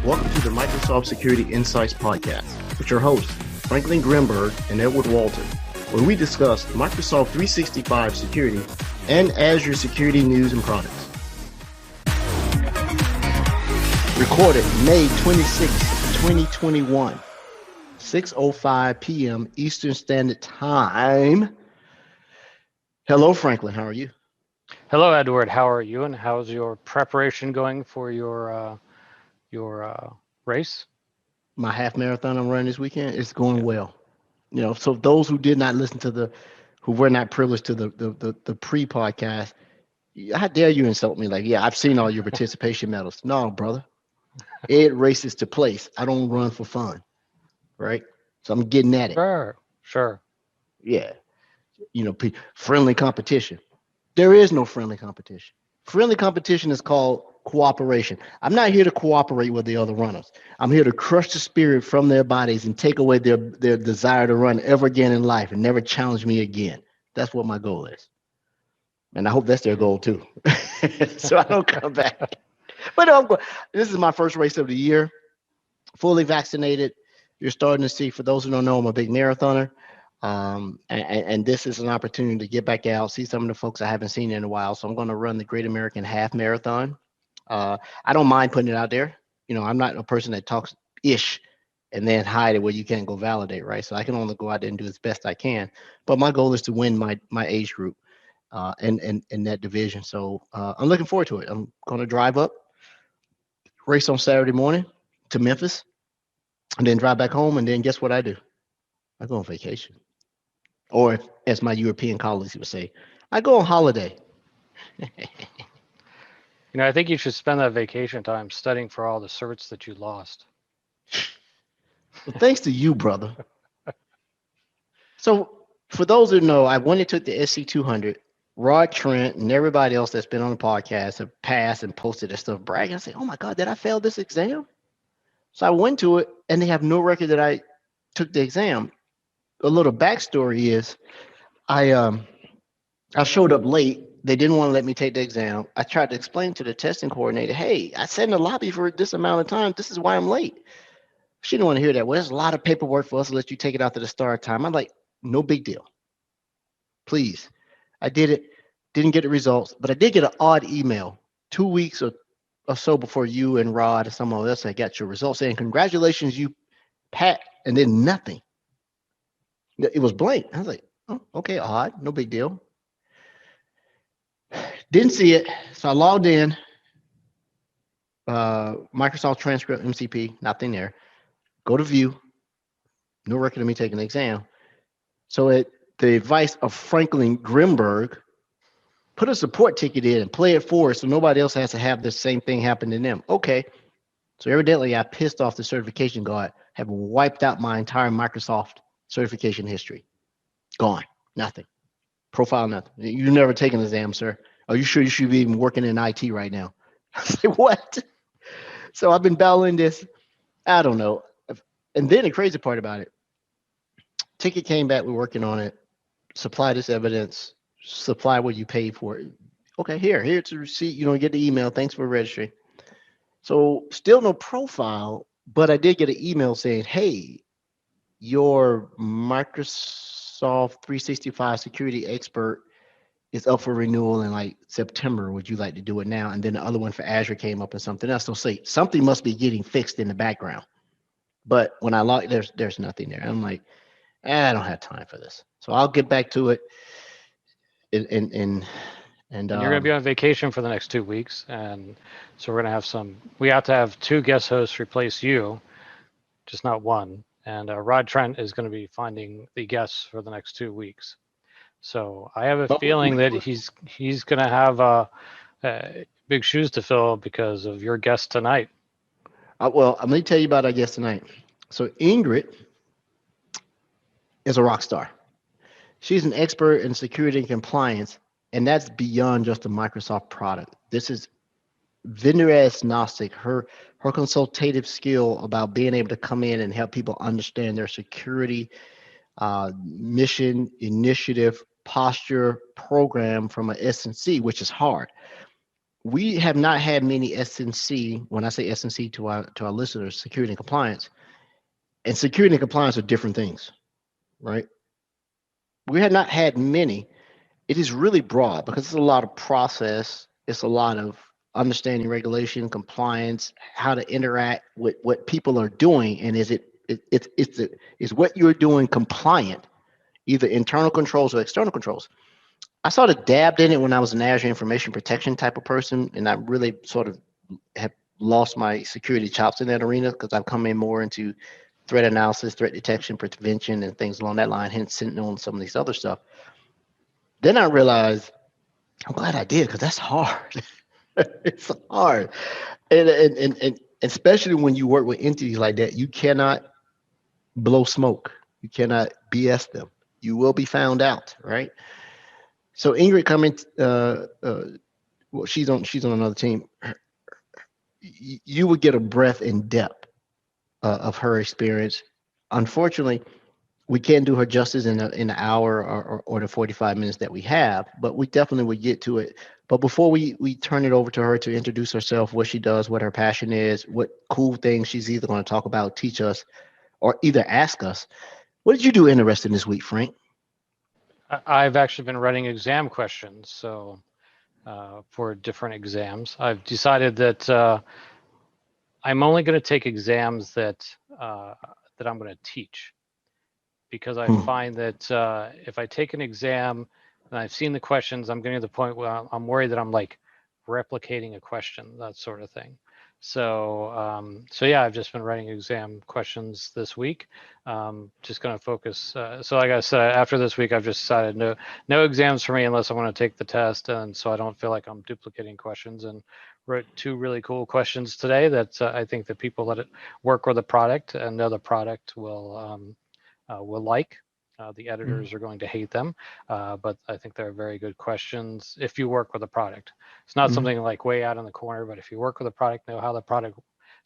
Welcome to the Microsoft Security Insights Podcast with your hosts, Franklin Grimberg and Edward Walton, where we discuss Microsoft 365 security and Azure security news and products. Recorded May 26, 2021, 6:05 p.m. Eastern Standard Time. Hello, Franklin. How are you? Hello, Edward. How are you? And how's your preparation going for your race? My half marathon I'm running this weekend, it's going well. So those who did not listen to who were not privileged to the pre-podcast, how dare you insult me? Like, yeah, I've seen all your participation medals. No, brother. It races to place. I don't run for fun, right? So I'm getting at it. Sure. Yeah. Friendly competition. There is no friendly competition. Friendly competition is called cooperation. I'm not here to cooperate with the other runners. I'm here to crush the spirit from their bodies and take away their desire to run ever again in life and never challenge me again. That's what my goal is. And I hope that's their goal too. So I don't come back. But this is my first race of the year, fully vaccinated. You're starting to see, for those who don't know, I'm a big marathoner. And this is an opportunity to get back out, see some of the folks I haven't seen in a while. So I'm going to run the Great American Half Marathon. I don't mind putting it out there. I'm not a person that talks ish and then hide it where you can't go validate, right? So I can only go out there and do as best I can. But my goal is to win my age group in that division. So I'm looking forward to it. I'm going to drive up, race on Saturday morning to Memphis, and then drive back home. And then guess what I do? I go on vacation. Or as my European colleagues would say, I go on holiday. I think you should spend that vacation time studying for all the certs that you lost. Well, thanks to you, brother. So for those who know, I went and took the SC200. Rod Trent and everybody else that's been on the podcast have passed and posted their stuff bragging. I say, oh my God, did I fail this exam? So I went to it and they have no record that I took the exam. A little backstory is I showed up late. They didn't want to let me take the exam. I tried to explain to the testing coordinator, hey, I sat in the lobby for this amount of time. This is why I'm late. She didn't want to hear that. Well, there's a lot of paperwork for us to let you take it out to the start time. I'm like, no big deal. Please. I did it. Didn't get the results, but I did get an odd email 2 weeks or so before you and Rod and someone else had got your results saying, congratulations, you Pat, and then nothing. It was blank. I was like, oh, okay, odd. No big deal. Didn't see it. So I logged in. Microsoft transcript, MCP, nothing there. Go to view. No record of me taking the exam. So at the advice of Franklin Grimberg, put a support ticket in and play it forward so nobody else has to have the same thing happen to them. Okay. So evidently I pissed off the certification guard, have wiped out my entire Microsoft certification history. Gone. Nothing. Profile, nothing. You've never taken an exam, sir. Are you sure you should be even working in IT right now? I say, what? So I've been battling this. I don't know. And then the crazy part about it, ticket came back. We're working on it. Supply this evidence. Supply what you paid for it. Okay, here's the receipt. You don't get the email. Thanks for registering. So still no profile, but I did get an email saying, hey, your Microsoft 365 security expert is up for renewal in like September. Would you like to do it now? And then the other one for Azure came up and something else. So say something must be getting fixed in the background. But when I log, there's nothing there. I'm like, I don't have time for this. So I'll get back to it. And you're going to be on vacation for the next 2 weeks. And so we have to have 2 guest hosts replace you, just not one. And Rod Trent is going to be finding the guests for the next 2 weeks. So I have a feeling that he's going to have big shoes to fill because of your guest tonight. Well, I'm going to tell you about our guest tonight. So Ingrid is a rock star. She's an expert in security and compliance, and that's beyond just a Microsoft product. This is vendor agnostic. Her consultative skill about being able to come in and help people understand their security mission, initiative, posture, program from an S&C, which is hard. we have not had many SNC. When I say SNC to our listeners, security and compliance, and security and compliance are different things, right? We have not had many. It is really broad because it's a lot of process. It's a lot of understanding regulation, compliance, how to interact with what people are doing, and is what you're doing compliant, either internal controls or external controls. I sort of dabbed in it when I was an Azure information protection type of person, and I really sort of have lost my security chops in that arena because I've come in more into threat analysis, threat detection, prevention, and things along that line, hence Sentinel and some of these other stuff. Then I realized I'm glad I did because that's hard. It's hard. And especially when you work with entities like that, you cannot blow smoke. You cannot BS them. You will be found out, right? So Ingrid coming, well, she's on another team. You would get a breadth and depth of her experience. Unfortunately, we can't do her justice in the hour or the 45 minutes that we have, but we definitely would get to it. But before we turn it over to her to introduce herself, what she does, what her passion is, what cool things she's either going to talk about, teach us, or either ask us, what did you do interesting this week, Frank? I've actually been writing exam questions, so for different exams, I've decided that I'm only going to take exams that I'm going to teach, because I find that if I take an exam and I've seen the questions, I'm getting to the point where I'm worried that I'm like replicating a question, that sort of thing. So yeah, I've just been writing exam questions this week. Just going to focus. So like I said, after this week, I've just decided no exams for me unless I want to take the test, and so I don't feel like I'm duplicating questions. And wrote 2 really cool questions today that I think that people that work with the product and know the product will like. The editors are going to hate them, but I think they're very good questions if you work with a product. It's not something like way out in the corner, but if you work with a product, know how the product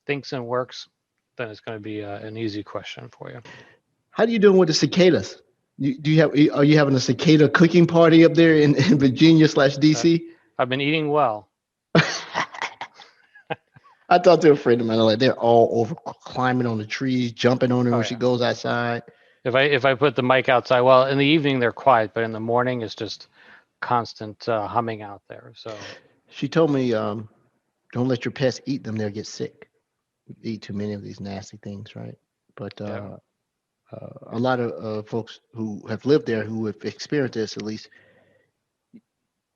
thinks and works, then it's going to be an easy question for you. How are you doing with the cicadas? Are you having a cicada cooking party up there in Virginia/DC? I've been eating well. I talked to a friend of mine, like they're all over climbing on the trees, jumping on her when she goes outside. If I put the mic outside, well, in the evening they're quiet, but in the morning it's just constant humming out there. So she told me, don't let your pets eat them; they'll get sick. Eat too many of these nasty things, right? But a lot of folks who have lived there, who have experienced this, at least,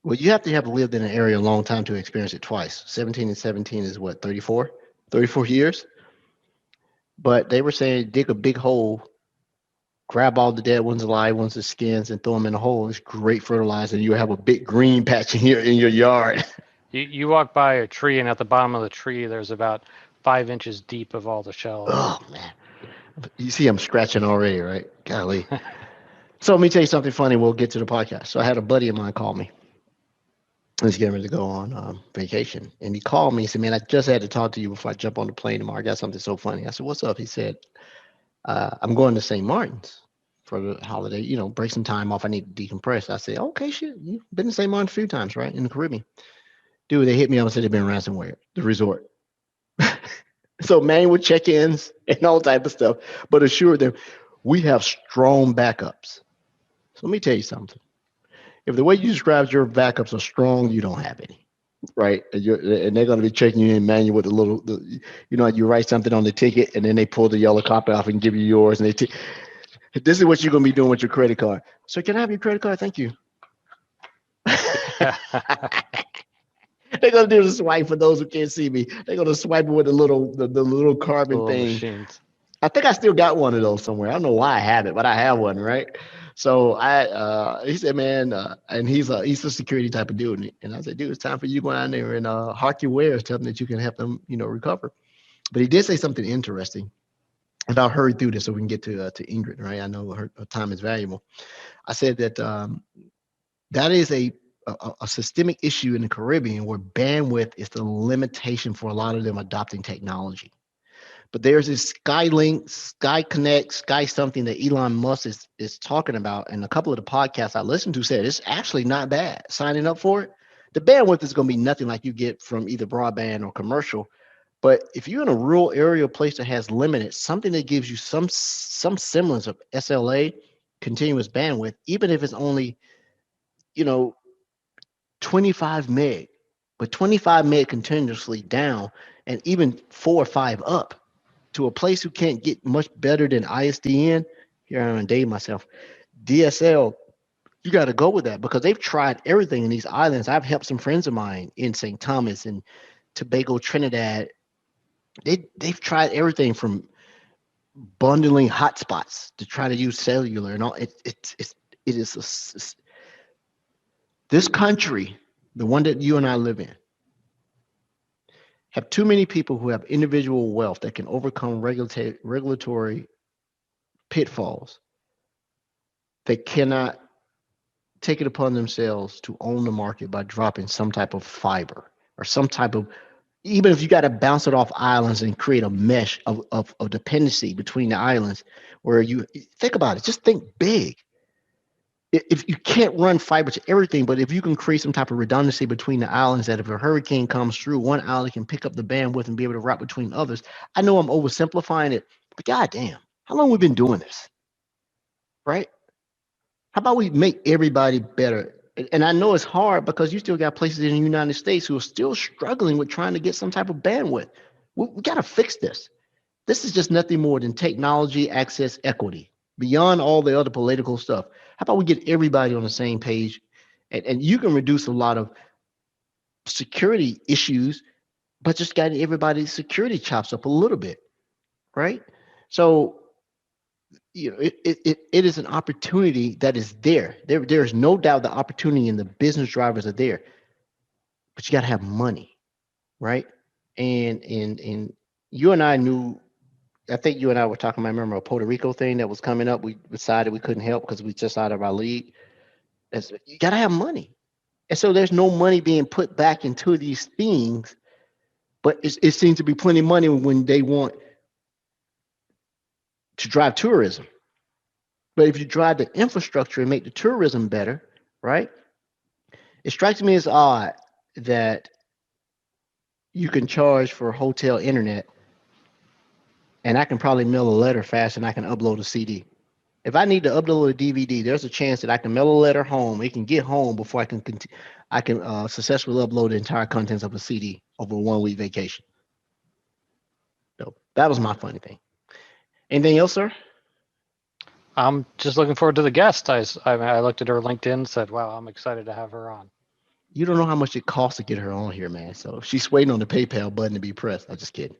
well, you have to have lived in an area a long time to experience it twice. 17 and 17 is what, 34 years. But they were saying dig a big hole, grab all the dead ones, alive ones, the skins, and throw them in a hole. It's great fertilizer. You have a big green patch in your yard. You walk by a tree, and at the bottom of the tree, there's about 5 inches deep of all the shells. Oh man, you see, I'm scratching already, right? Golly. So let me tell you something funny. We'll get to the podcast. So I had a buddy of mine call me. He's getting ready to go on vacation, and he called me. He said, "Man, I just had to talk to you before I jump on the plane tomorrow. I got something so funny." I said, "What's up?" He said, "I'm going to St. Martin's for the holiday. You know, break some time off. I need to decompress." I said, "Okay, shit. You've been to St. Martin's a few times, right? In the Caribbean." Dude, they hit me up and said they've been ransomware, the resort. So manual check-ins and all type of stuff, but assure them we have strong backups. So let me tell you something. If the way you described your backups are strong, you don't have any, right? And they're going to be checking you in manual with you write something on the ticket, and then they pull the yellow copy off and give you yours, and this is what you're going to be doing with your credit card. So can I have your credit card? Thank you. They're gonna do the swipe for those who can't see me. They're gonna swipe it with the little carbon thing. Machines. I think I still got one of those somewhere. I don't know why I have it, but I have one, right? So he said, man, and he's a security type of dude, and I said, dude, it's time for you to go down there and hawk your wares, tell them that you can help them, recover. But he did say something interesting, and I'll hurry through this so we can get to Ingrid, right? I know her time is valuable. I said that that is a systemic issue in the Caribbean where bandwidth is the limitation for a lot of them adopting technology. But there's this Skylink, Sky Connect, Sky something that Elon Musk is talking about. And a couple of the podcasts I listened to said it's actually not bad signing up for it. The bandwidth is going to be nothing like you get from either broadband or commercial. But if you're in a rural area, place that has limited, something that gives you some semblance of SLA, continuous bandwidth, even if it's only, you know, 25 meg, but 25 meg continuously down, and even 4 or 5 up to a place who can't get much better than ISDN. Here I'm gonna date myself. DSL, you got to go with that because they've tried everything in these islands. I've helped some friends of mine in St. Thomas and Tobago, Trinidad. They've tried everything from bundling hotspots to try to use cellular and all. It is this country, the one that you and I live in, have too many people who have individual wealth that can overcome regulatory pitfalls. They cannot take it upon themselves to own the market by dropping some type of fiber or some type of, even if you got to bounce it off islands and create a mesh of dependency between the islands where you think about it, just think big. If you can't run fiber to everything, but if you can create some type of redundancy between the islands that if a hurricane comes through, one island can pick up the bandwidth and be able to route between others. I know I'm oversimplifying it, but goddamn, how long have we been doing this? Right? How about we make everybody better? And I know it's hard because you still got places in the United States who are still struggling with trying to get some type of bandwidth. We got to fix this. This is just nothing more than technology access equity beyond all the other political stuff. How about we get everybody on the same page, and you can reduce a lot of security issues, but just getting everybody's security chops up a little bit, right? So it is an opportunity that is there. There's no doubt the opportunity and the business drivers are there, but you got to have money, right? And you and I knew. I think you and I were talking. I remember a Puerto Rico thing that was coming up. We decided we couldn't help because we just out of our league. You got to have money, and so there's no money being put back into these things. But it seems to be plenty of money when they want to drive tourism. But if you drive the infrastructure and make the tourism better, right? It strikes me as odd that you can charge for hotel internet and I can probably mail a letter fast and I can upload a CD. If I need to upload a DVD, there's a chance that I can mail a letter home. It can get home before I can successfully upload the entire contents of a CD over a 1 week vacation. So that was my funny thing. Anything else, sir? I'm just looking forward to the guest. I looked at her LinkedIn and said, wow, I'm excited to have her on. You don't know how much it costs to get her on here, man. So she's waiting on the PayPal button to be pressed. I'm just kidding.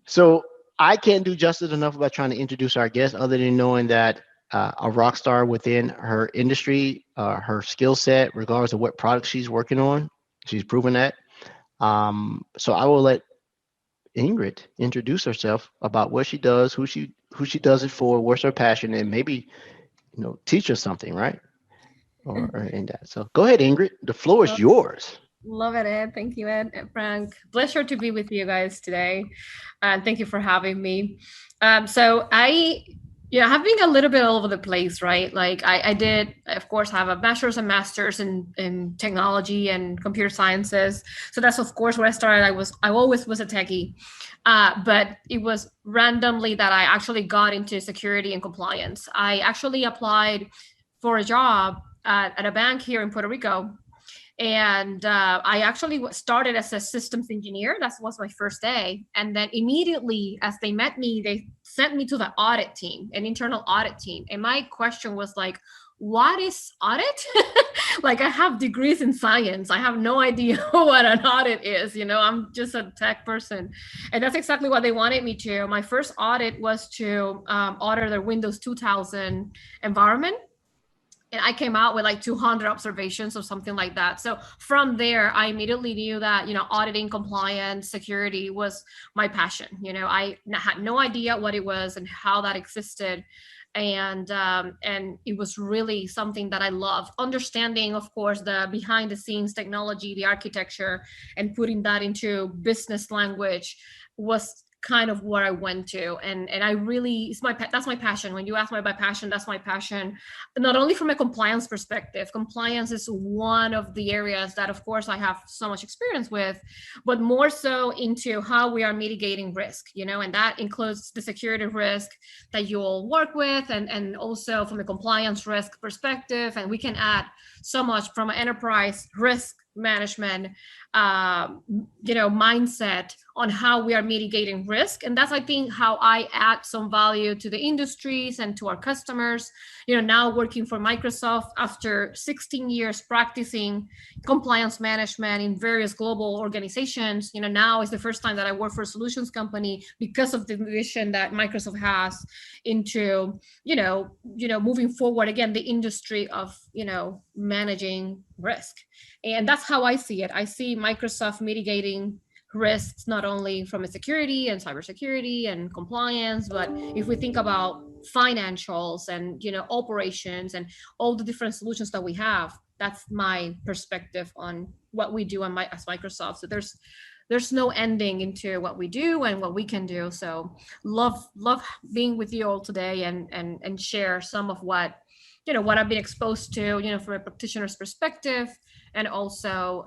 So I can't do justice enough about trying to introduce our guest other than knowing that a rock star within her industry, her skill set, regardless of what product she's working on. She's proven that. So I will let Ingrid introduce herself about what she does, who she does it for, what's her passion, and maybe teach us something, right? Or in that. So go ahead, Ingrid. The floor is yours. Love it, Ed. Thank you, Ed. Frank. Pleasure to be with you guys today, and thank you for having me. So I have been a little bit all over the place, right? Like I did, of course, have a bachelor's and master's in technology and computer sciences. So that's of course where I started. I always was a techie, but it was randomly that I actually got into security and compliance. I actually applied for a job at a bank here in Puerto Rico. And I actually started as a systems engineer. That was my first day. And then immediately as they met me, they sent me to the audit team, an internal audit team. And my question was like, what is audit? Like I have degrees in science. I have no idea what an audit is. I'm just a tech person. And that's exactly what they wanted me to. My first audit was to audit their Windows 2000 environment. And I came out with like 200 observations or something like that. So from there, I immediately knew that, auditing, compliance, security was my passion. I had no idea what it was and how that existed. And it was really something that I love. Understanding, of course, the behind the scenes technology, the architecture, and putting that into business language was kind of what I went to, and I really, that's my passion. When you ask me about passion, that's my passion. Not only from a compliance perspective, compliance is one of the areas that, of course, I have so much experience with, but more so into how we are mitigating risk, and that includes the security risk that you all work with, and also from a compliance risk perspective. And we can add so much from an enterprise risk management mindset on how we are mitigating risk. And that's, I think, how I add some value to the industries and to our customers. Now working for Microsoft after 16 years practicing compliance management in various global organizations, now is the first time that I work for a solutions company because of the vision that Microsoft has into, moving forward, again, the industry of, managing risk. And that's how I see it. I see Microsoft mitigating risks, not only from a security and cybersecurity and compliance, but if we think about financials and, operations and all the different solutions that we have, that's my perspective on what we do as Microsoft. So there's no ending into what we do and what we can do. So love being with you all today and share some of what I've been exposed to, from a practitioner's perspective, and also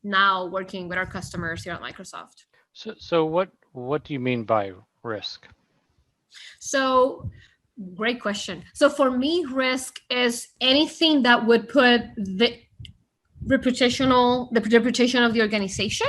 now working with our customers here at Microsoft. So what do you mean by risk? So great question. So for me, risk is anything that would put the reputation of the organization,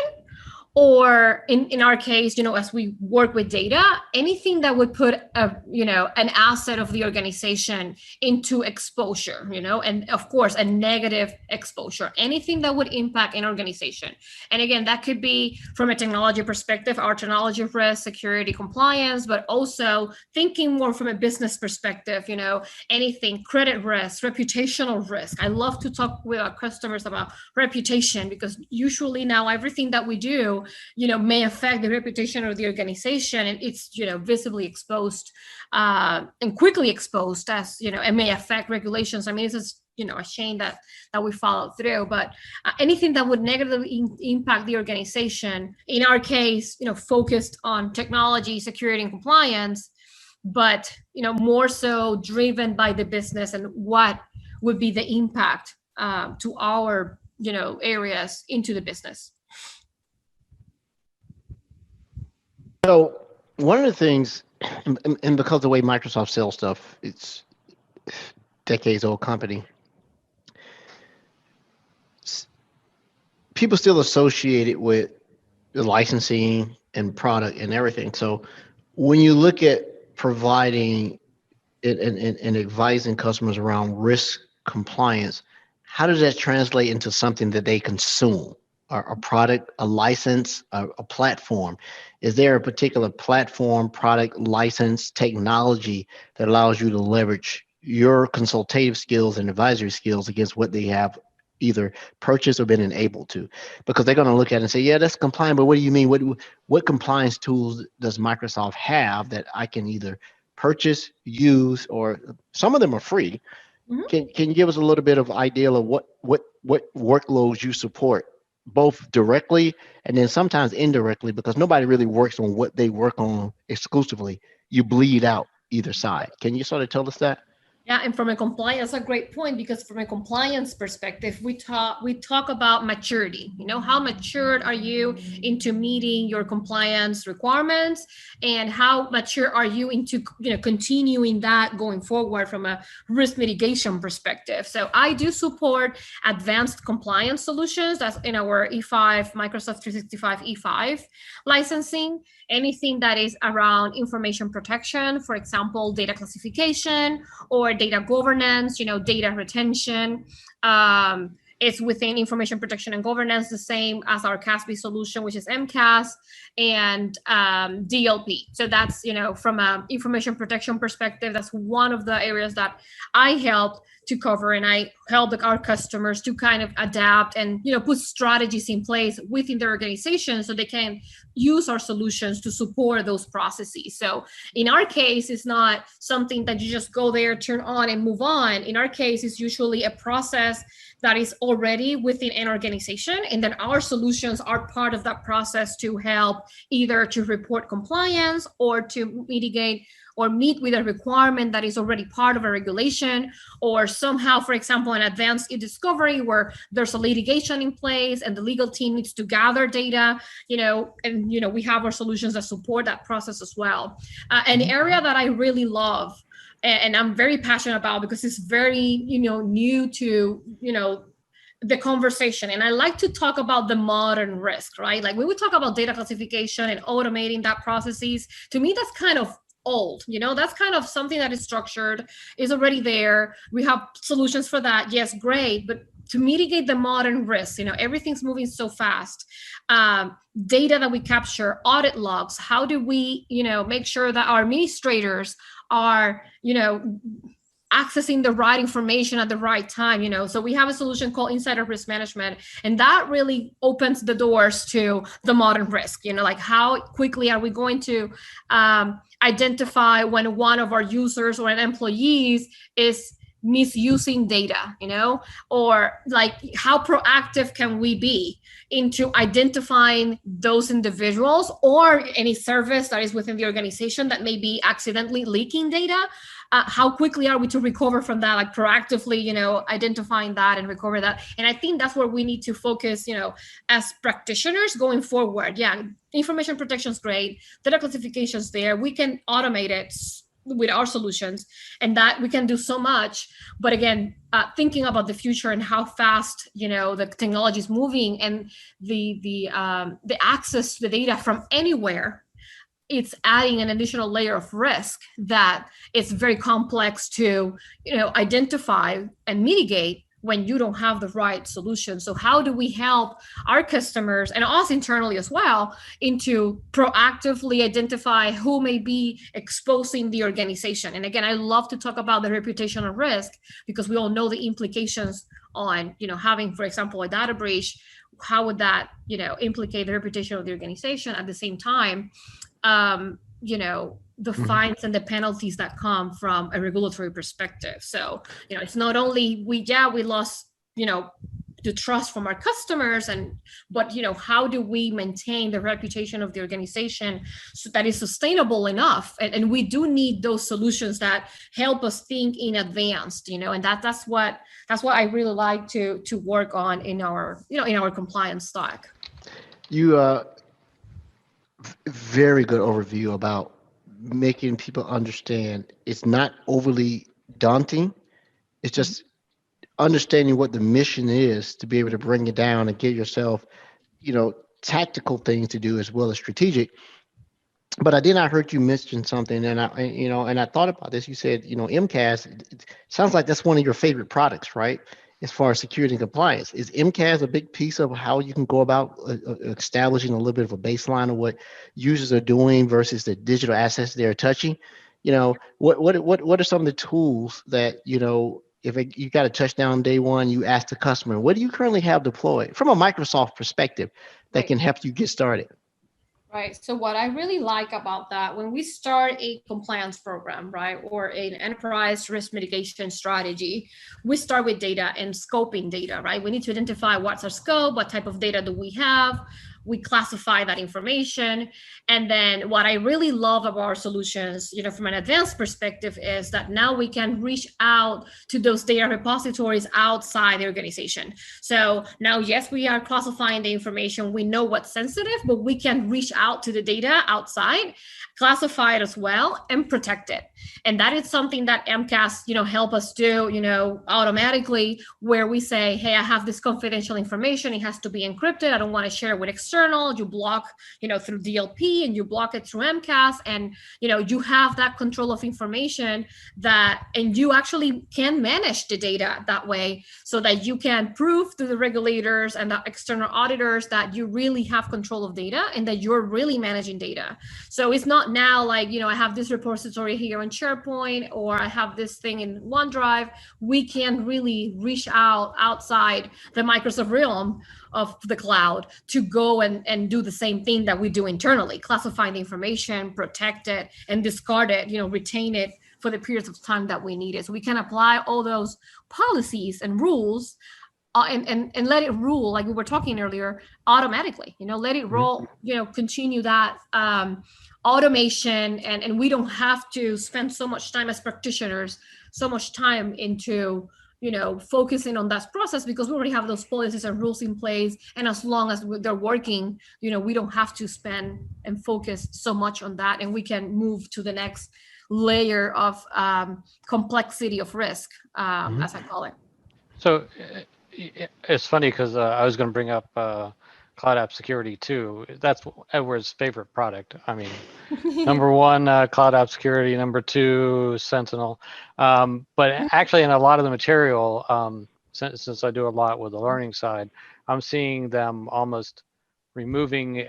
or in our case, as we work with data, anything that would put an asset of the organization into exposure, and of course a negative exposure, anything that would impact an organization. And again, that could be from a technology perspective, our technology risk, security, compliance, but also thinking more from a business perspective, anything, credit risk, reputational risk. I love to talk with our customers about reputation, because usually now everything that we do may affect the reputation of the organization, and it's visibly exposed and quickly exposed, as it may affect regulations. I mean, it's just a shame that we followed through, but anything that would negatively impact the organization, in our case, focused on technology, security, and compliance, but more so driven by the business and what would be the impact to our areas into the business. So one of the things, and because of the way Microsoft sells stuff, it's decades old company. People still associate it with the licensing and product and everything. So when you look at providing and advising customers around risk compliance, how does that translate into something that they consume? A product, a license, a platform? Is there a particular platform, product, license, technology that allows you to leverage your consultative skills and advisory skills against what they have either purchased or been enabled to? Because they're going to look at it and say, yeah, that's compliant, but what do you mean? What compliance tools does Microsoft have that I can either purchase, use, or some of them are free? Mm-hmm. Can you give us a little bit of idea of what workloads you support, both directly and then sometimes indirectly, because nobody really works on what they work on exclusively. You bleed out either side. Can you sort of tell us that? Yeah, and from a compliance, that's a great point, because from a compliance perspective, we talk about maturity. How matured are you into meeting your compliance requirements, and how mature are you into continuing that going forward from a risk mitigation perspective. So I do support advanced compliance solutions. That's in our E5, Microsoft 365 E5 licensing. Anything that is around information protection, for example, data classification or data governance, data retention. It's within information protection and governance, the same as our CASB solution, which is MCAS, and DLP. So that's, from an information protection perspective, that's one of the areas that I help to cover, and I help our customers to kind of adapt and put strategies in place within their organization so they can use our solutions to support those processes. So in our case, it's not something that you just go there, turn on, and move on. In our case, it's usually a process that is already within an organization, and then our solutions are part of that process to help either to report compliance or to mitigate or meet with a requirement that is already part of a regulation, or somehow, for example, an advanced e-discovery where there's a litigation in place and the legal team needs to gather data, and we have our solutions that support that process as well. An area that I really love and I'm very passionate about, because it's very, new to, the conversation. And I like to talk about the modern risk, right? Like when we talk about data classification and automating that processes, to me, that's kind of old. That's kind of something that is structured, is already there. We have solutions for that. Yes, great. But to mitigate the modern risks, everything's moving so fast. Data that we capture, audit logs, how do we, make sure that our administrators are, accessing the right information at the right time, so we have a solution called insider risk management, and that really opens the doors to the modern risk, like how quickly are we going to identify when one of our users or an employees is misusing data, or like how proactive can we be into identifying those individuals or any service that is within the organization that may be accidentally leaking data. How quickly are we to recover from that, like proactively, identifying that and recover that. And I think that's where we need to focus, as practitioners going forward. Yeah, information protection is great. Data classification is there. We can automate it with our solutions, and that we can do so much. But again, thinking about the future and how fast, the technology is moving, and the access to the data from anywhere, it's adding an additional layer of risk that it's very complex to, identify and mitigate when you don't have the right solution. So how do we help our customers and us internally as well into proactively identify who may be exposing the organization? And again, I love to talk about the reputational risk, because we all know the implications on, having, for example, a data breach. How would that, implicate the reputation of the organization? At the same time, the fines and the penalties that come from a regulatory perspective. So, it's not only we lost, the trust from our customers, but how do we maintain the reputation of the organization so that is sustainable enough? And we do need those solutions that help us think in advance, and that's what I really like to work on in our, in our compliance stack. You very good overview about making people understand it's not overly daunting. It's just understanding what the mission is to be able to bring it down and get yourself, tactical things to do as well as strategic. But I heard you mention something, and I thought about this. You said, MCAS, it sounds like that's one of your favorite products, right? As far as security and compliance, is MCAS a big piece of how you can go about establishing a little bit of a baseline of what users are doing versus the digital assets they're touching? What are some of the tools that, if you got a touchdown day one, you ask the customer, what do you currently have deployed from a Microsoft perspective that can help you get started? Right. So what I really like about that, when we start a compliance program, right, or an enterprise risk mitigation strategy, we start with data and scoping data, right? We need to identify what's our scope, what type of data do we have. We classify that information. And then what I really love about our solutions, from an advanced perspective, is that now we can reach out to those data repositories outside the organization. So now, yes, we are classifying the information. We know what's sensitive, but we can reach out to the data outside, classify it as well, and protect it. And that is something that MCAS, help us do, automatically, where we say, hey, I have this confidential information. It has to be encrypted. I don't want to share it with external. You block, through DLP, and you block it through MCAS, and, you have that control of information and you actually can manage the data that way, so that you can prove to the regulators and the external auditors that you really have control of data and that you're really managing data. So it's not now like, I have this repository here on SharePoint, or I have this thing in OneDrive. We can really reach outside the Microsoft realm of the cloud to go and do the same thing that we do internally, classify the information, protect it, and discard it, retain it for the periods of time that we need it. So we can apply all those policies and rules and let it rule, like we were talking earlier, automatically. Let it roll. Continue that automation, and we don't have to spend so much time as practitioners, so much time into focusing on that process, because we already have those policies and rules in place. And as long as they're working, we don't have to spend and focus so much on that, and we can move to the next layer of complexity of risk, as I call it. So it's funny because I was going to bring up Cloud App Security too. That's Edward's favorite product. I mean, number one, Cloud App Security. Number two, Sentinel. But actually, in a lot of the material, since I do a lot with the learning side, I'm seeing them almost removing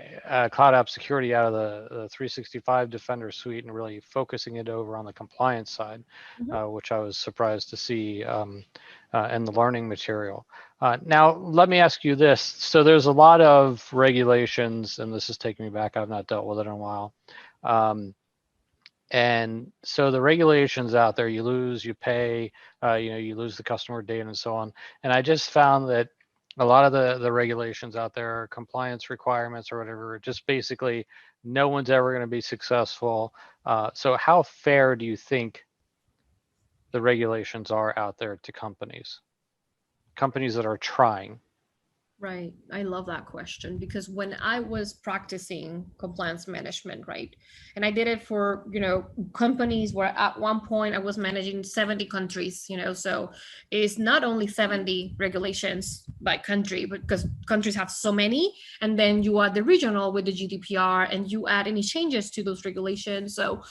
Cloud App Security out of the 365 Defender suite and really focusing it over on the compliance side, which I was surprised to see in the learning material. Now, let me ask you this. So there's a lot of regulations, and this is taking me back. I've not dealt with it in a while. And so the regulations out there, you lose, you pay, you lose the customer data and so on. And I just found that a lot of the regulations out there, compliance requirements or whatever, just basically no one's ever going to be successful. So how fair do you think the regulations are out there to companies that are trying? Right. I love that question, because when I was practicing compliance management, right, and I did it for, companies where at one point I was managing 70 countries, so it's not only 70 regulations by country, but because countries have so many, and then you add the regional with the GDPR, and you add any changes to those regulations. So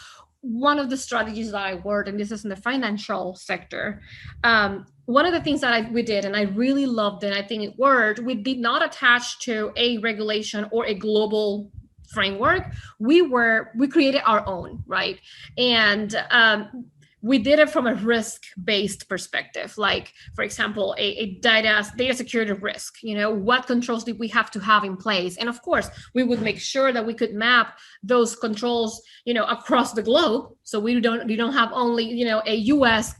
one of the strategies that I worked, and this is in the financial sector, one of the things that we did, and I really loved it, and I think it worked, we did not attach to a regulation or a global framework. We created our own, right? And we did it from a risk-based perspective. Like, for example, a data security risk, what controls did we have to have in place? And of course, we would make sure that we could map those controls, across the globe. So we don't have only, a US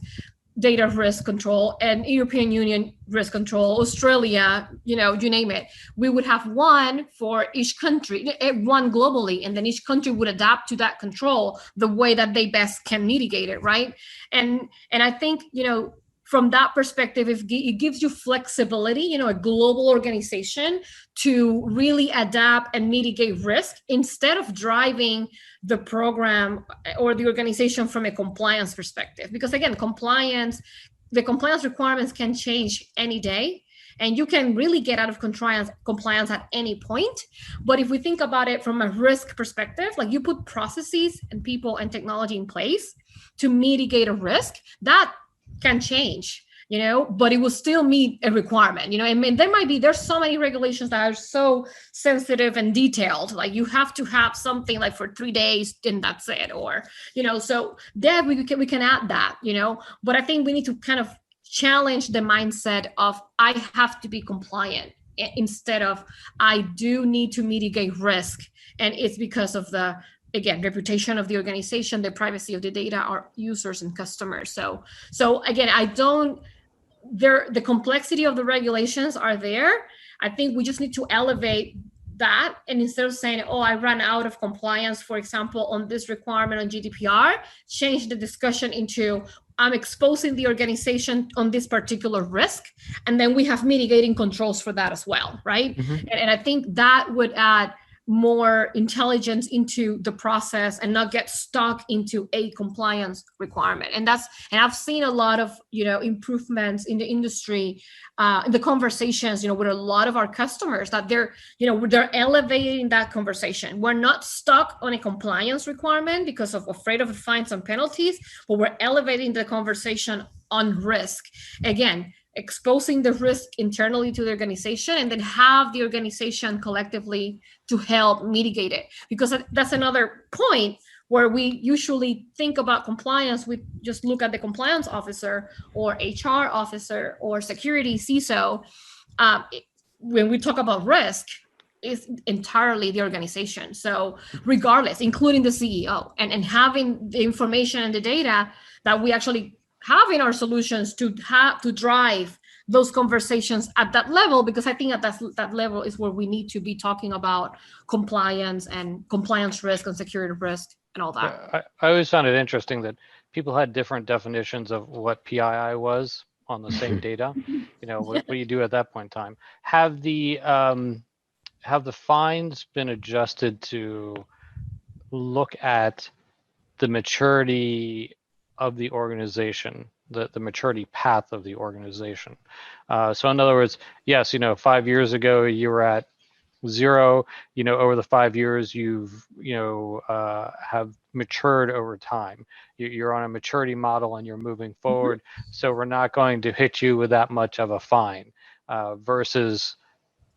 data risk control and European Union risk control, Australia, you name it. We would have one for each country, one globally, and then each country would adapt to that control the way that they best can mitigate it, right? And I think, from that perspective, it gives you flexibility, a global organization to really adapt and mitigate risk instead of driving the program or the organization from a compliance perspective. Because again, the compliance requirements can change any day, and you can really get out of compliance at any point. But if we think about it from a risk perspective, like you put processes and people and technology in place to mitigate a risk, that can change, but it will still meet a requirement, I mean, there's so many regulations that are so sensitive and detailed, like you have to have something like for 3 days and that's it, or, so that we can add that, but I think we need to kind of challenge the mindset of I have to be compliant instead of I do need to mitigate risk. And it's because of the, again, reputation of the organization, the privacy of the data, our users and customers. So again, the complexity of the regulations are there. I think we just need to elevate that. And instead of saying, oh, I ran out of compliance, for example, on this requirement on GDPR, change the discussion into I'm exposing the organization on this particular risk. And then we have mitigating controls for that as well, right? Mm-hmm. And I think that would add more intelligence into the process and not get stuck into a compliance requirement. And I've seen a lot of, improvements in the industry, in the conversations, with a lot of our customers that they're elevating that conversation. We're not stuck on a compliance requirement because of afraid of fines and penalties, but we're elevating the conversation on risk. Again, exposing the risk internally to the organization, and then have the organization collectively to help mitigate it. Because that's another point where we usually think about compliance. We just look at the compliance officer or HR officer or security CISO. When we talk about risk, it's entirely the organization. So regardless, including the CEO, and having the information and the data that we actually have in our solutions to drive those conversations at that level, because I think at that level is where we need to be talking about compliance and compliance risk and security risk and all that. Yeah, I always found it interesting that people had different definitions of what PII was on the same data. What do you do at that point in time? Have the fines been adjusted to look at the maturity of the organization, the maturity path of the organization? So in other words, yes, 5 years ago you were at 0. Over the 5 years you've have matured over time. You're on a maturity model and you're moving forward. So we're not going to hit you with that much of a fine versus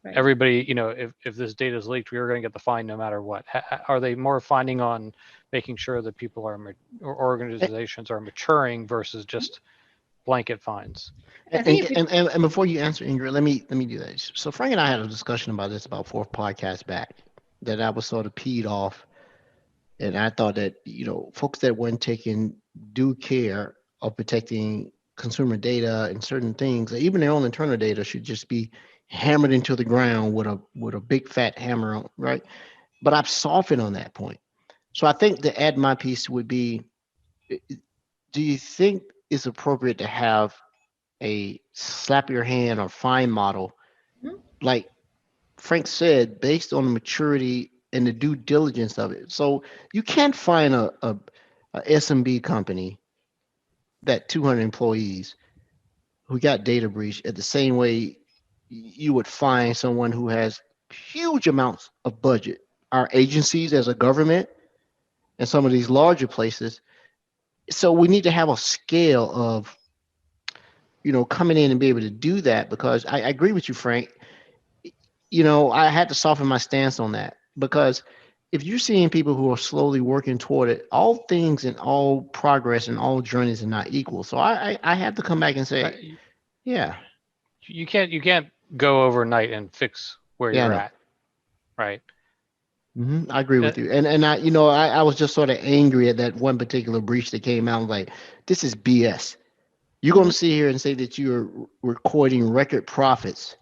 Right. everybody. If this data is leaked, we are going to get the fine no matter what. Are they more finding on making sure that people or organizations are maturing versus just blanket fines? And before you answer, Ingrid, let me do that. So Frank and I had a discussion about this about 4 podcasts back, that I was sort of peed off, and I thought that folks that weren't taking due care of protecting consumer data and certain things, even their own internal data, should just be hammered into the ground with a big fat hammer, right? But I've softened on that point. So I think to add my piece would be, do you think it's appropriate to have a slap your hand or fine model, like Frank said, based on the maturity and the due diligence of it? So you can't find a SMB company that 200 employees who got data breach at the same way you would find someone who has huge amounts of budget. Our agencies as a government and some of these larger places. So we need to have a scale of coming in and be able to do that, because I agree with you, Frank. I had to soften my stance on that, because if you're seeing people who are slowly working toward it, all things and all progress and all journeys are not equal. So I have to come back and say, yeah, you can't go overnight and fix where you're at, right? Mm-hmm. I agree with you. And I was just sort of angry at that one particular breach that came out. Like, this is BS. You're going to sit here and say that you're recording record profits,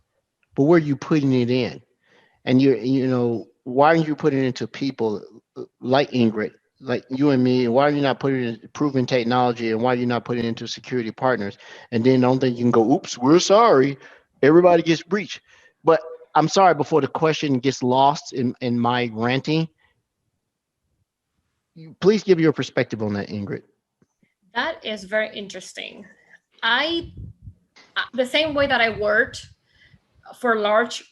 but where are you putting it in? And why aren't you putting it into people like Ingrid, like you and me? And why are you not putting it in proven technology? And why are you not putting it into security partners? And then don't think you can go, oops, we're sorry, everybody gets breached. But I'm sorry, before the question gets lost in my ranting, please give your perspective on that, Ingrid. That is very interesting. The same way that I worked for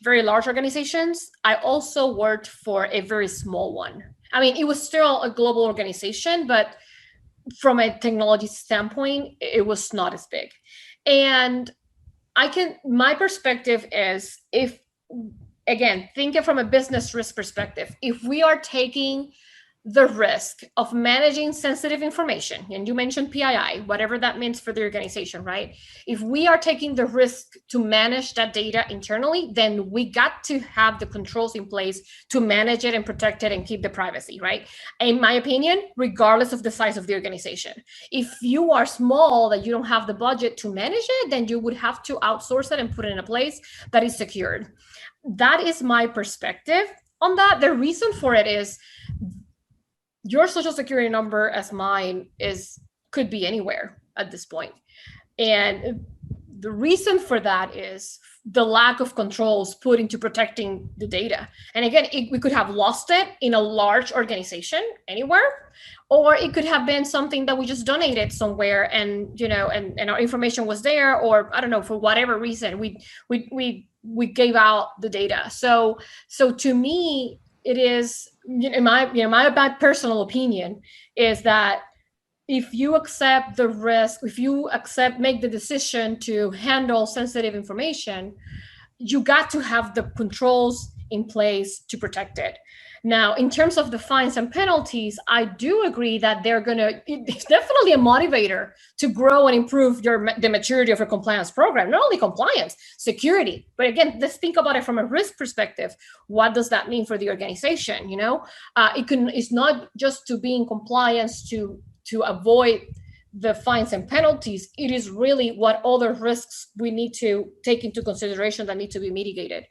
very large organizations, I also worked for a very small one. I mean, it was still a global organization, but from a technology standpoint, it was not as big. And my perspective is, if, again, think it from a business risk perspective, if we are taking the risk of managing sensitive information, and you mentioned PII, whatever that means for the organization, right? If we are taking the risk to manage that data internally, then we got to have the controls in place to manage it and protect it and keep the privacy, right? In my opinion, regardless of the size of the organization. If you are small, that you don't have the budget to manage it, then you would have to outsource it and put it in a place that is secured. That is my perspective on that. The reason for it is, your social security number, as mine, could be anywhere at this point. And the reason for that is the lack of controls put into protecting the data. And again, we could have lost it in a large organization anywhere, or it could have been something that we just donated somewhere, and and our information was there, or I don't know, for whatever reason we gave out the data. So to me, it is, my personal opinion is that if you accept the risk, make the decision to handle sensitive information, you got to have the controls in place to protect it. Now, in terms of the fines and penalties, I do agree that it's definitely a motivator to grow and improve the maturity of your compliance program. Not only compliance, security. But again, let's think about it from a risk perspective. What does that mean for the organization? It's not just to be in compliance to avoid the fines and penalties, it is really what other risks we need to take into consideration that need to be mitigated.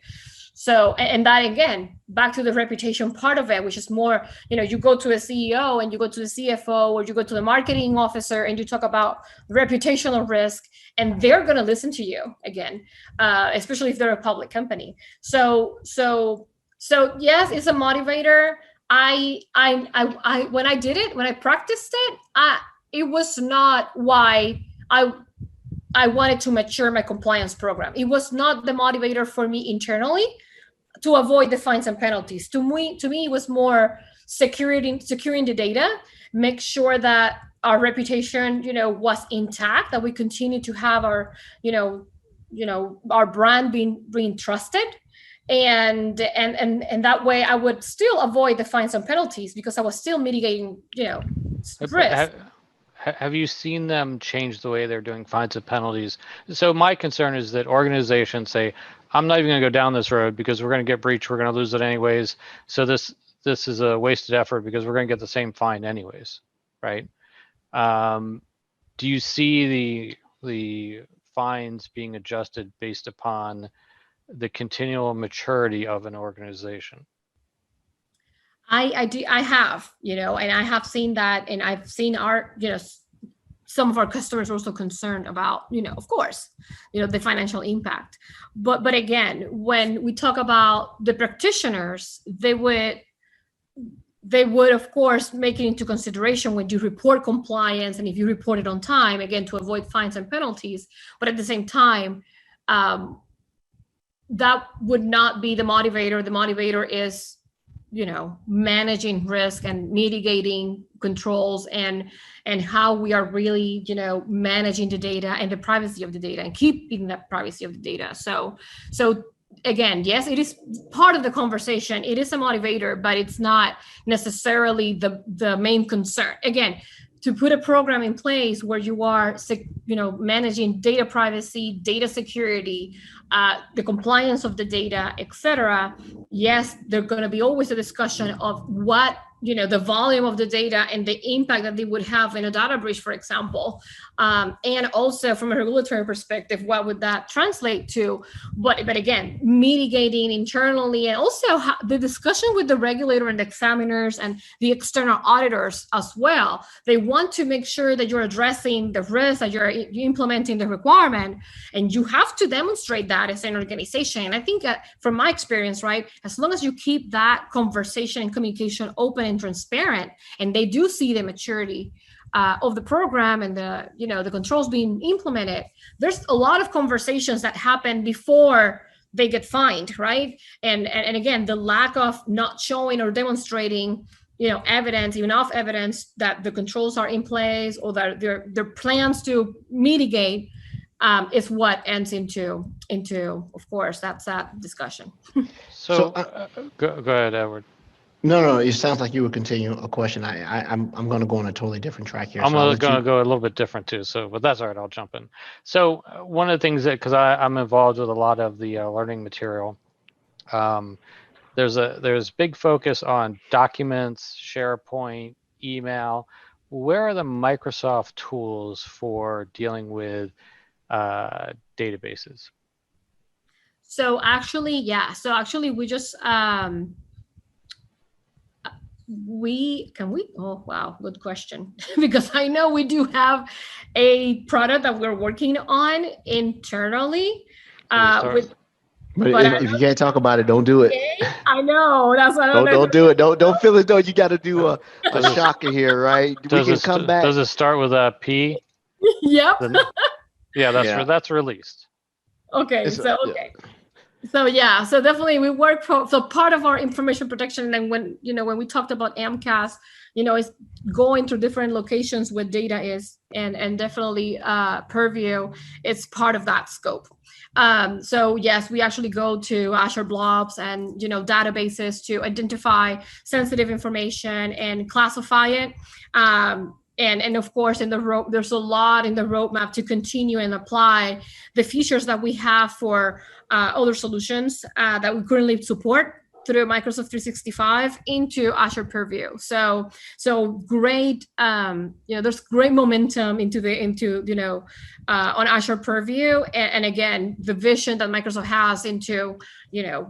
So, and that again, back to the reputation part of it, which is more, you go to a CEO and you go to the CFO or you go to the marketing officer and you talk about reputational risk, and they're going to listen to you again, especially if they're a public company. So yes, it's a motivator. When I did it, when I practiced it, it was not why I wanted to mature my compliance program. It was not the motivator for me internally to avoid the fines and penalties. To me, it was more securing the data, make sure that our reputation, was intact, that we continue to have our, our brand being trusted. And that way I would still avoid the fines and penalties because I was still mitigating, risk. Have you seen them change the way they're doing fines and penalties? So my concern is that organizations say, I'm not even going to go down this road because we're going to get breached. We're going to lose it anyways. So this is a wasted effort because we're going to get the same fine anyways, right? Do you see the fines being adjusted based upon the continual maturity of an organization? I do. I have, and I have seen that, and I've seen our, some of our customers are also concerned about, of course, the financial impact. But again, when we talk about the practitioners, they would of course make it into consideration when you report compliance and if you report it on time, again, to avoid fines and penalties. But at the same time, that would not be the motivator. The motivator is, managing risk and mitigating controls and how we are really, managing the data and the privacy of the data and keeping that privacy of the data. So again, yes, it is part of the conversation. It is a motivator, but it's not necessarily the main concern. Again, to put a program in place where you are, managing data privacy, data security, the compliance of the data, etc. Yes, there's going to be always a discussion of what, the volume of the data and the impact that they would have in a data breach, for example. And also from a regulatory perspective, what would that translate to? But again, mitigating internally, and also the discussion with the regulator and the examiners and the external auditors as well. They want to make sure that you're addressing the risk, that you're implementing the requirement, and you have to demonstrate that as an organization. And I think from my experience, right, as long as you keep that conversation and communication open and transparent, and they do see the maturity of the program and the controls being implemented, there's a lot of conversations that happen before they get fined, right? And again, the lack of not showing or demonstrating, evidence, enough evidence that the controls are in place or that their plans to mitigate is what ends into, of course, that's that discussion. So go ahead, Edward. No. It sounds like you would continue a question. I'm going to go on a totally different track here. I'm going to go a little bit different too. So, but that's all right. I'll jump in. So one of the things that, because I'm involved with a lot of the learning material, there's big focus on documents, SharePoint, email. Where are the Microsoft tools for dealing with databases? So actually, we just oh wow, good question. Because I know we do have a product that we're working on internally but if you can't talk about it, don't do it. I know, that's what don't do it. Don't feel as though you got to do a shocker here, right? We can come back. Does it start with a P? Yep. That's released. Okay. So definitely we work so part of our information protection, and when we talked about AMCAS, is going to different locations where data is, and definitely Purview is part of that scope. So yes, we actually go to Azure blobs and databases to identify sensitive information and classify it. And of course, there's a lot in the roadmap to continue and apply the features that we have for other solutions that we currently support. through Microsoft 365 into Azure Purview. So great, there's great momentum on Azure Purview, and again, the vision that Microsoft has into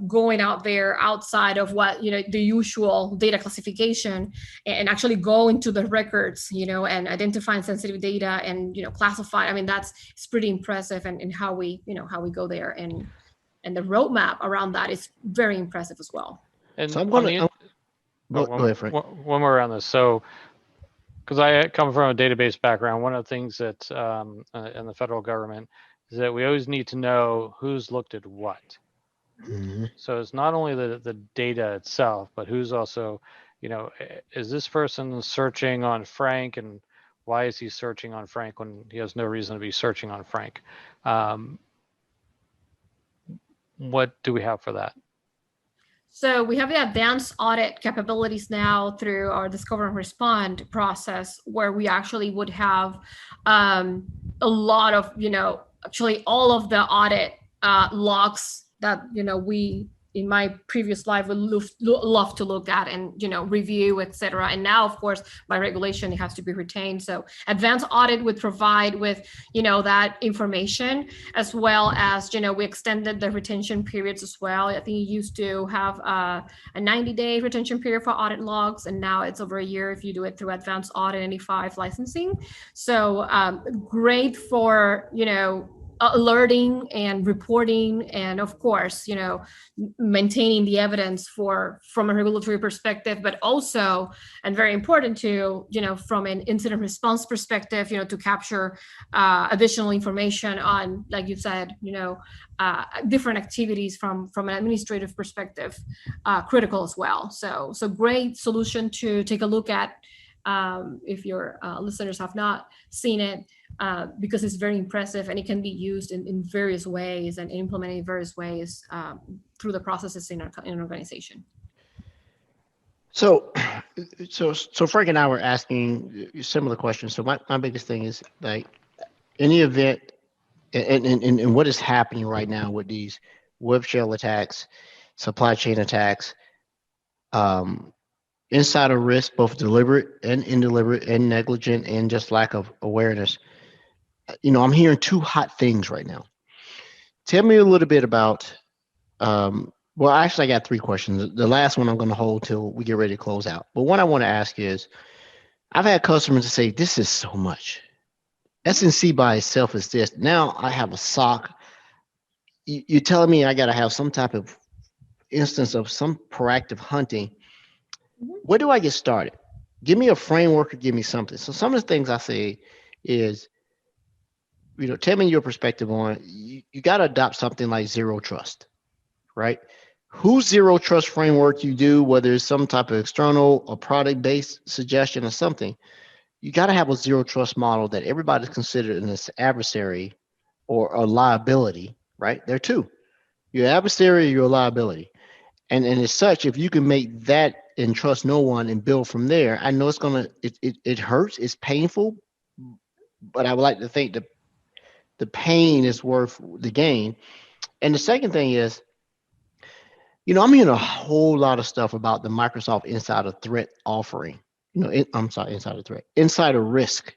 going out there outside of what the usual data classification, and actually go into the records, and identifying sensitive data and classify. I mean, it's pretty impressive, and how we go there, and the roadmap around that is very impressive as well. And so I'm going to go ahead, Frank. One more around this. So, because I come from a database background, one of the things that in the federal government is that we always need to know who's looked at what. Mm-hmm. So it's not only the data itself, but who's also, is this person searching on Frank, and why is he searching on Frank when he has no reason to be searching on Frank? What do we have for that? So we have the advanced audit capabilities now through our Discover and Respond process, where we actually would have a lot of, actually all of the audit logs that, we in my previous life would love to look at and, review, et cetera. And now, of course, by regulation, it has to be retained. So advanced audit would provide with, that information, as well as, we extended the retention periods as well. I think you used to have a 90-day retention period for audit logs, and now it's over a year if you do it through advanced audit NE5 licensing. So great for, alerting and reporting, and of course, maintaining the evidence from a regulatory perspective, but also, and very important to, from an incident response perspective, to capture additional information on, like you said, different activities from an administrative perspective, critical as well. So great solution to take a look at if your listeners have not seen it. Because it's very impressive, and it can be used in various ways and implemented in various ways through the processes in an organization. So Frank and I were asking similar questions. So my biggest thing is, like, any event and what is happening right now with these web shell attacks, supply chain attacks, insider risk, both deliberate and indeliberate and negligent, and just lack of awareness. I'm hearing two hot things right now. Tell me a little bit about, well, actually, I got three questions. The last one I'm going to hold till we get ready to close out. But one I want to ask is, I've had customers say, this is so much. SNC by itself is this. Now I have a SOC. You're telling me I got to have some type of instance of some proactive hunting. Where do I get started? Give me a framework or give me something. So some of the things I say is, tell me your perspective on, you got to adopt something like zero trust, right? Whose zero trust framework you do, whether it's some type of external or product-based suggestion or something, you got to have a zero trust model that everybody's considered an adversary or a liability, right? There are two. You're adversary or you're a liability. And as such, if you can make that and trust no one and build from there, I know it hurts, it's painful, but I would like to think that the pain is worth the gain. And the second thing is, I'm hearing a whole lot of stuff about the Microsoft Insider Threat offering. Insider Risk.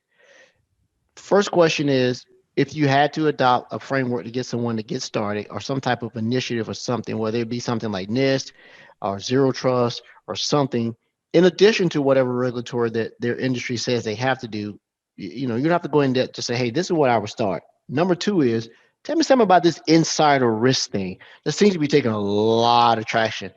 First question is, if you had to adopt a framework to get someone to get started, or some type of initiative or something, whether it be something like NIST or Zero Trust or something, in addition to whatever regulatory that their industry says they have to do, you don't have to go in depth to say, hey, this is what I would start. Number two is, tell me something about this insider risk thing. That seems to be taking a lot of traction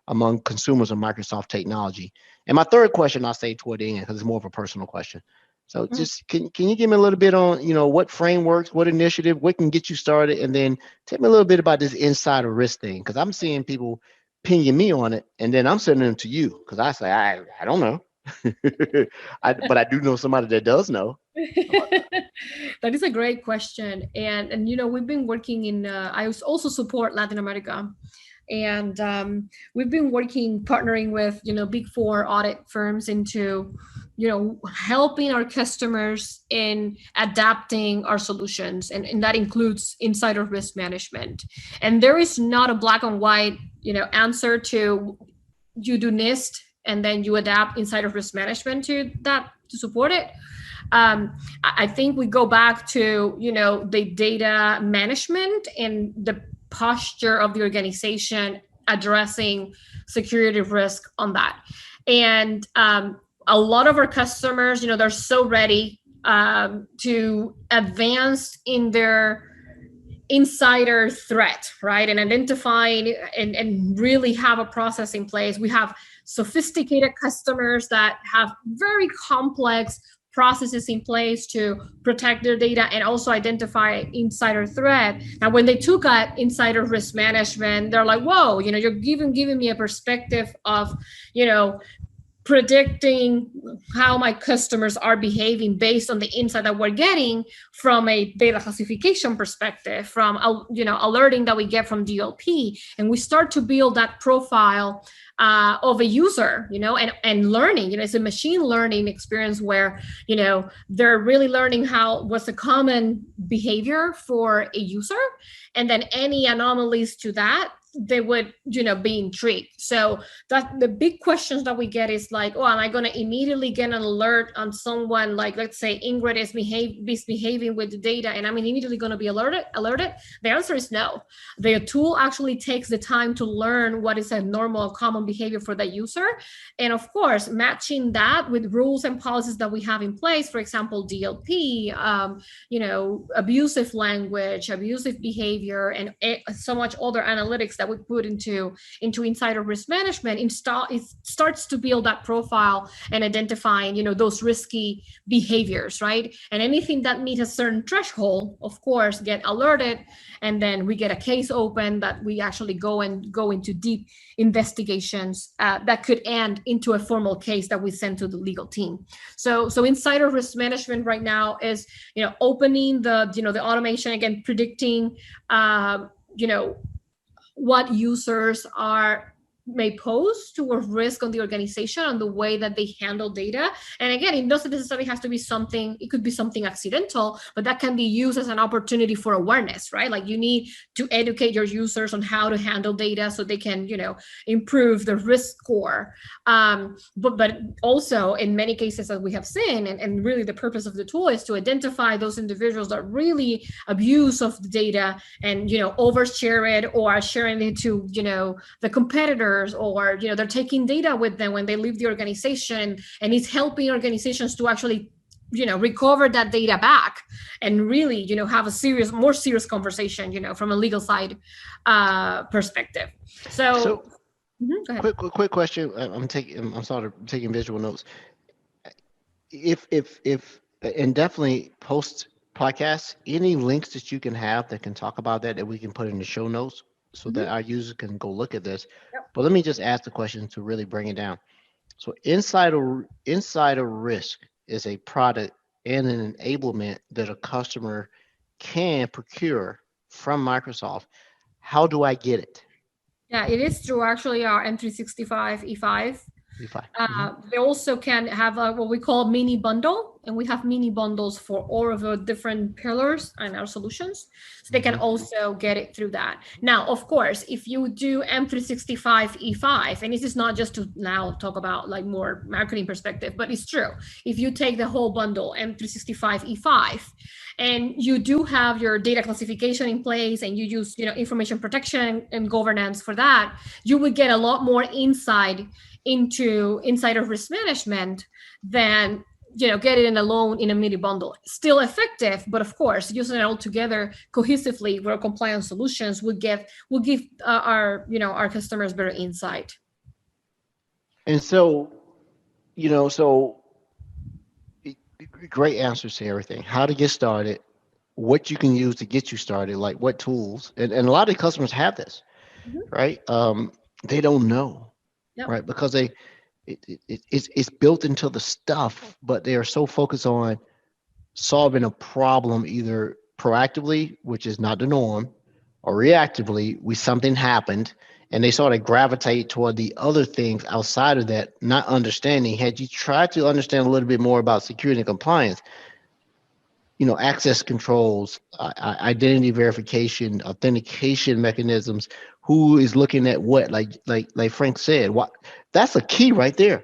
among consumers of Microsoft technology. And my third question, I'll say toward the end, because it's more of a personal question. So just can you give me a little bit on, what frameworks, what initiative, what can get you started? And then tell me a little bit about this insider risk thing, because I'm seeing people pinging me on it, and then I'm sending them to you, because I say, I don't know. But I do know somebody that does know. That is a great question. And we've been working in, I also support Latin America. And we've been partnering with, Big Four audit firms into, helping our customers in adapting our solutions. And that includes insider risk management. And there is not a black and white, answer to you do NIST and then you adapt insider risk management to that to support it. I think we go back to, the data management and the posture of the organization addressing security risk on that. And a lot of our customers, they're so ready to advance in their insider threat, right? And identifying and really have a process in place. We have sophisticated customers that have very complex processes in place to protect their data and also identify insider threat. Now, when they took at insider risk management, they're like, whoa, you're giving me a perspective of, predicting how my customers are behaving based on the insight that we're getting from a data classification perspective, from alerting that we get from DLP, and we start to build that profile of a user, and learning. It's a machine learning experience where they're really learning what's the common behavior for a user, and then any anomalies to that, they would be intrigued. So that the big questions that we get is like, oh, am I going to immediately get an alert on someone, like let's say Ingrid is misbehaving with the data, and I'm immediately going to be alerted? The answer is no. The tool actually takes the time to learn what is a normal common behavior for the user, and of course matching that with rules and policies that we have in place. For example, DLP, abusive language, abusive behavior, and so much other analytics that we put into insider risk management. It starts to build that profile and identifying those risky behaviors, right? And anything that meets a certain threshold, of course, get alerted, and then we get a case open that we actually go into deep investigations that could end into a formal case that we send to the legal team. So insider risk management right now is opening the the automation, again, predicting what users may pose to a risk on the organization on the way that they handle data. And again, it doesn't necessarily have to be something, it could be something accidental, but that can be used as an opportunity for awareness, right? Like you need to educate your users on how to handle data so they can, improve the risk score. But also in many cases that we have seen, and really the purpose of the tool is to identify those individuals that really abuse of the data and, overshare it or are sharing it to, the competitors, or they're taking data with them when they leave the organization, and it's helping organizations to actually recover that data back and really have a more serious conversation from a legal side perspective. So go ahead. Quick question. I'm sort of taking visual notes. If and definitely post podcast, any links that you can have that can talk about that we can put in the show notes, so that our users can go look at this. Yep. But let me just ask the question to really bring it down. So insider risk is a product and an enablement that a customer can procure from Microsoft. How do I get it? Yeah, it is through actually our M365 E5. They also can have what we call mini bundle, and we have mini bundles for all of the different pillars and our solutions, so they can also get it through that. Now, of course, if you do M365 E5, and this is not just to now talk about like more marketing perspective, but it's true. If you take the whole bundle, M365 E5, and you do have your data classification in place, and you use information protection and governance for that, you would get a lot more insight into insider risk management than get it alone in a mini bundle. Still effective, but of course, using it all together cohesively with our compliance solutions will give our customers better insight. And so, great answers to everything. How to get started, what you can use to get you started, like what tools, and a lot of customers have this, right? They don't know. Yep. Right, because it's built into the stuff, but they are so focused on solving a problem either proactively, which is not the norm, or reactively, something happened, and they sort of gravitate toward the other things outside of that, not understanding. Had you tried to understand a little bit more about security and compliance, access controls, identity verification, authentication mechanisms, who is looking at what, like Frank said. What, that's a key right there.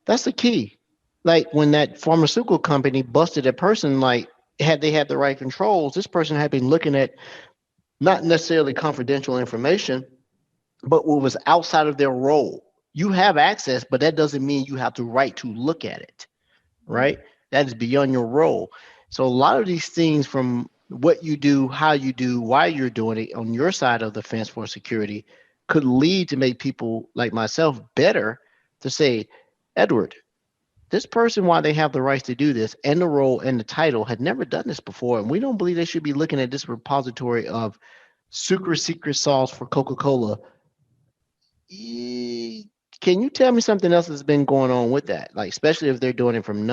That's the key. Like when that pharmaceutical company busted a person, like had they had the right controls, this person had been looking at not necessarily confidential information, but what was outside of their role. You have access, but that doesn't mean you have the right to look at it, right? That is beyond your role. So a lot of these things, from what you do, how you do, why you're doing it on your side of the fence for security, could lead to make people like myself better to say, Edward, this person, while they have the rights to do this and the role and the title, had never done this before. And we don't believe they should be looking at this repository of super secret sauce for Coca-Cola. Can you tell me something else that's been going on with that? Like, especially if they're doing it from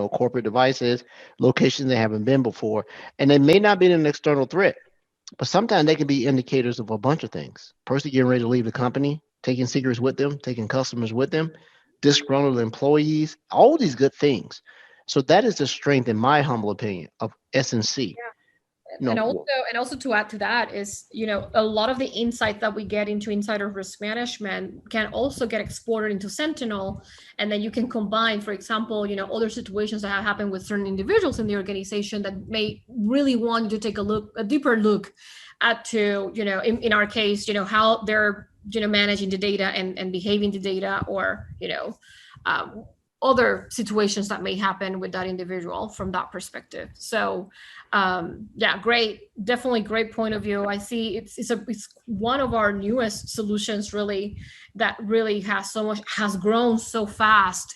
corporate devices, locations they haven't been before, and they may not be an external threat, but sometimes they can be indicators of a bunch of things. Person getting ready to leave the company, taking secrets with them, taking customers with them, disgruntled employees, all these good things. So that is the strength, in my humble opinion, of S&C. Yeah. And also to add to that is, a lot of the insight that we get into insider risk management can also get exported into Sentinel. And then you can combine, for example, other situations that have happened with certain individuals in the organization that may really want you to take a deeper look at in our case, how they're, managing the data and behaving the data, or, other situations that may happen with that individual from that perspective. So definitely great point of view. I see it's one of our newest solutions, really, that really has grown so fast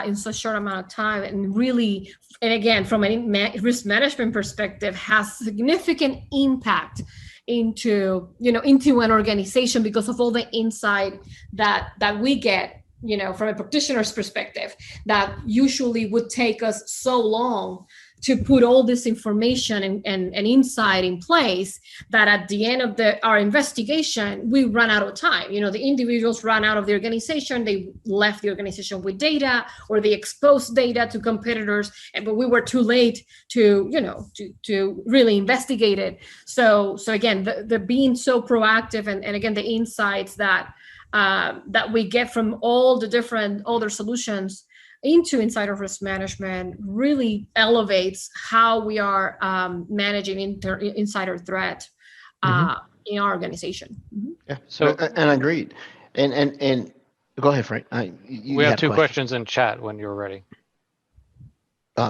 in such short amount of time, and again, from a risk management perspective, has significant impact into an organization because of all the insight that we get, from a practitioner's perspective, that usually would take us so long to put all this information and insight in place, that at the end of our investigation, we run out of time. The individuals run out of the organization, they left the organization with data, or they exposed data to competitors, but we were too late to really investigate it. So again, the being so proactive, and again, the insights that we get from all the different other solutions into insider risk management really elevates how we are managing insider threat in our organization. Mm-hmm. Yeah. So and agreed. And go ahead, Frank. We have two questions in chat when you're ready.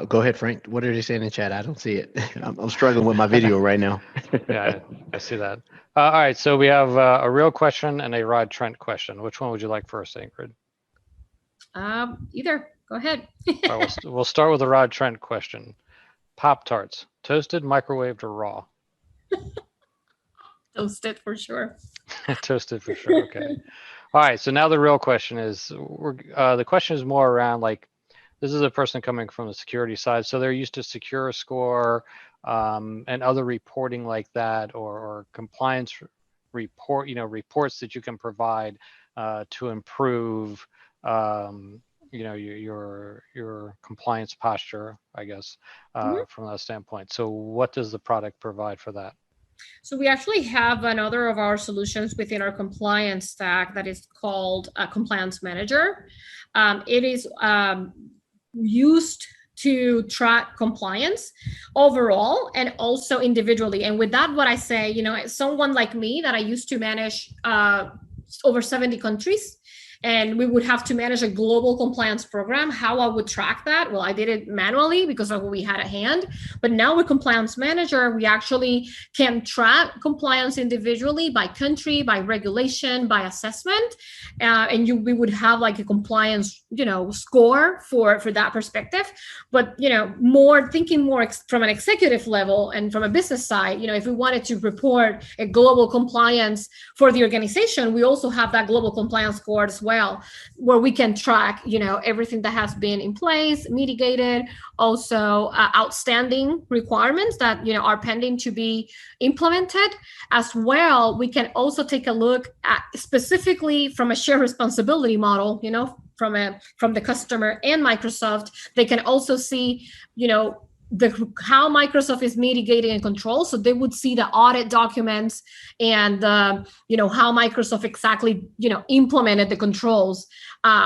Go ahead, Frank. What are they saying in chat? I don't see it. I'm struggling with my video right now. Yeah, I see that. All right, so we have a real question and a Rod Trent question. Which one would you like first, Ingrid? Either. Go ahead. All right, we'll start with the Rod Trent question. Pop-Tarts, toasted, microwaved, or raw? Toasted for sure. Toasted for sure. Okay. All right. So now the real question is, the question is more around, like, this is a person coming from the security side, so they're used to Secure Score and other reporting like that, or compliance reports that you can provide to improve your compliance posture, I guess, from that standpoint. So what does the product provide for that? So we actually have another of our solutions within our compliance stack that is called a Compliance Manager. It is used to track compliance overall and also individually. And with that, what I say, someone like me that I used to manage over 70 countries, and we would have to manage a global compliance program. How I would track that? Well, I did it manually because of what we had at hand. But now with Compliance Manager, we actually can track compliance individually by country, by regulation, by assessment. And we would have like a compliance, score for that perspective. But, thinking more from an executive level and from a business side, if we wanted to report a global compliance for the organization, we also have that global compliance score as well, where we can track, everything that has been in place, mitigated, also outstanding requirements that, are pending to be implemented. As well, we can also take a look at specifically from a shared responsibility model, from the customer and Microsoft. They can also see, how Microsoft is mitigating and control. So they would see the audit documents and how Microsoft exactly implemented the controls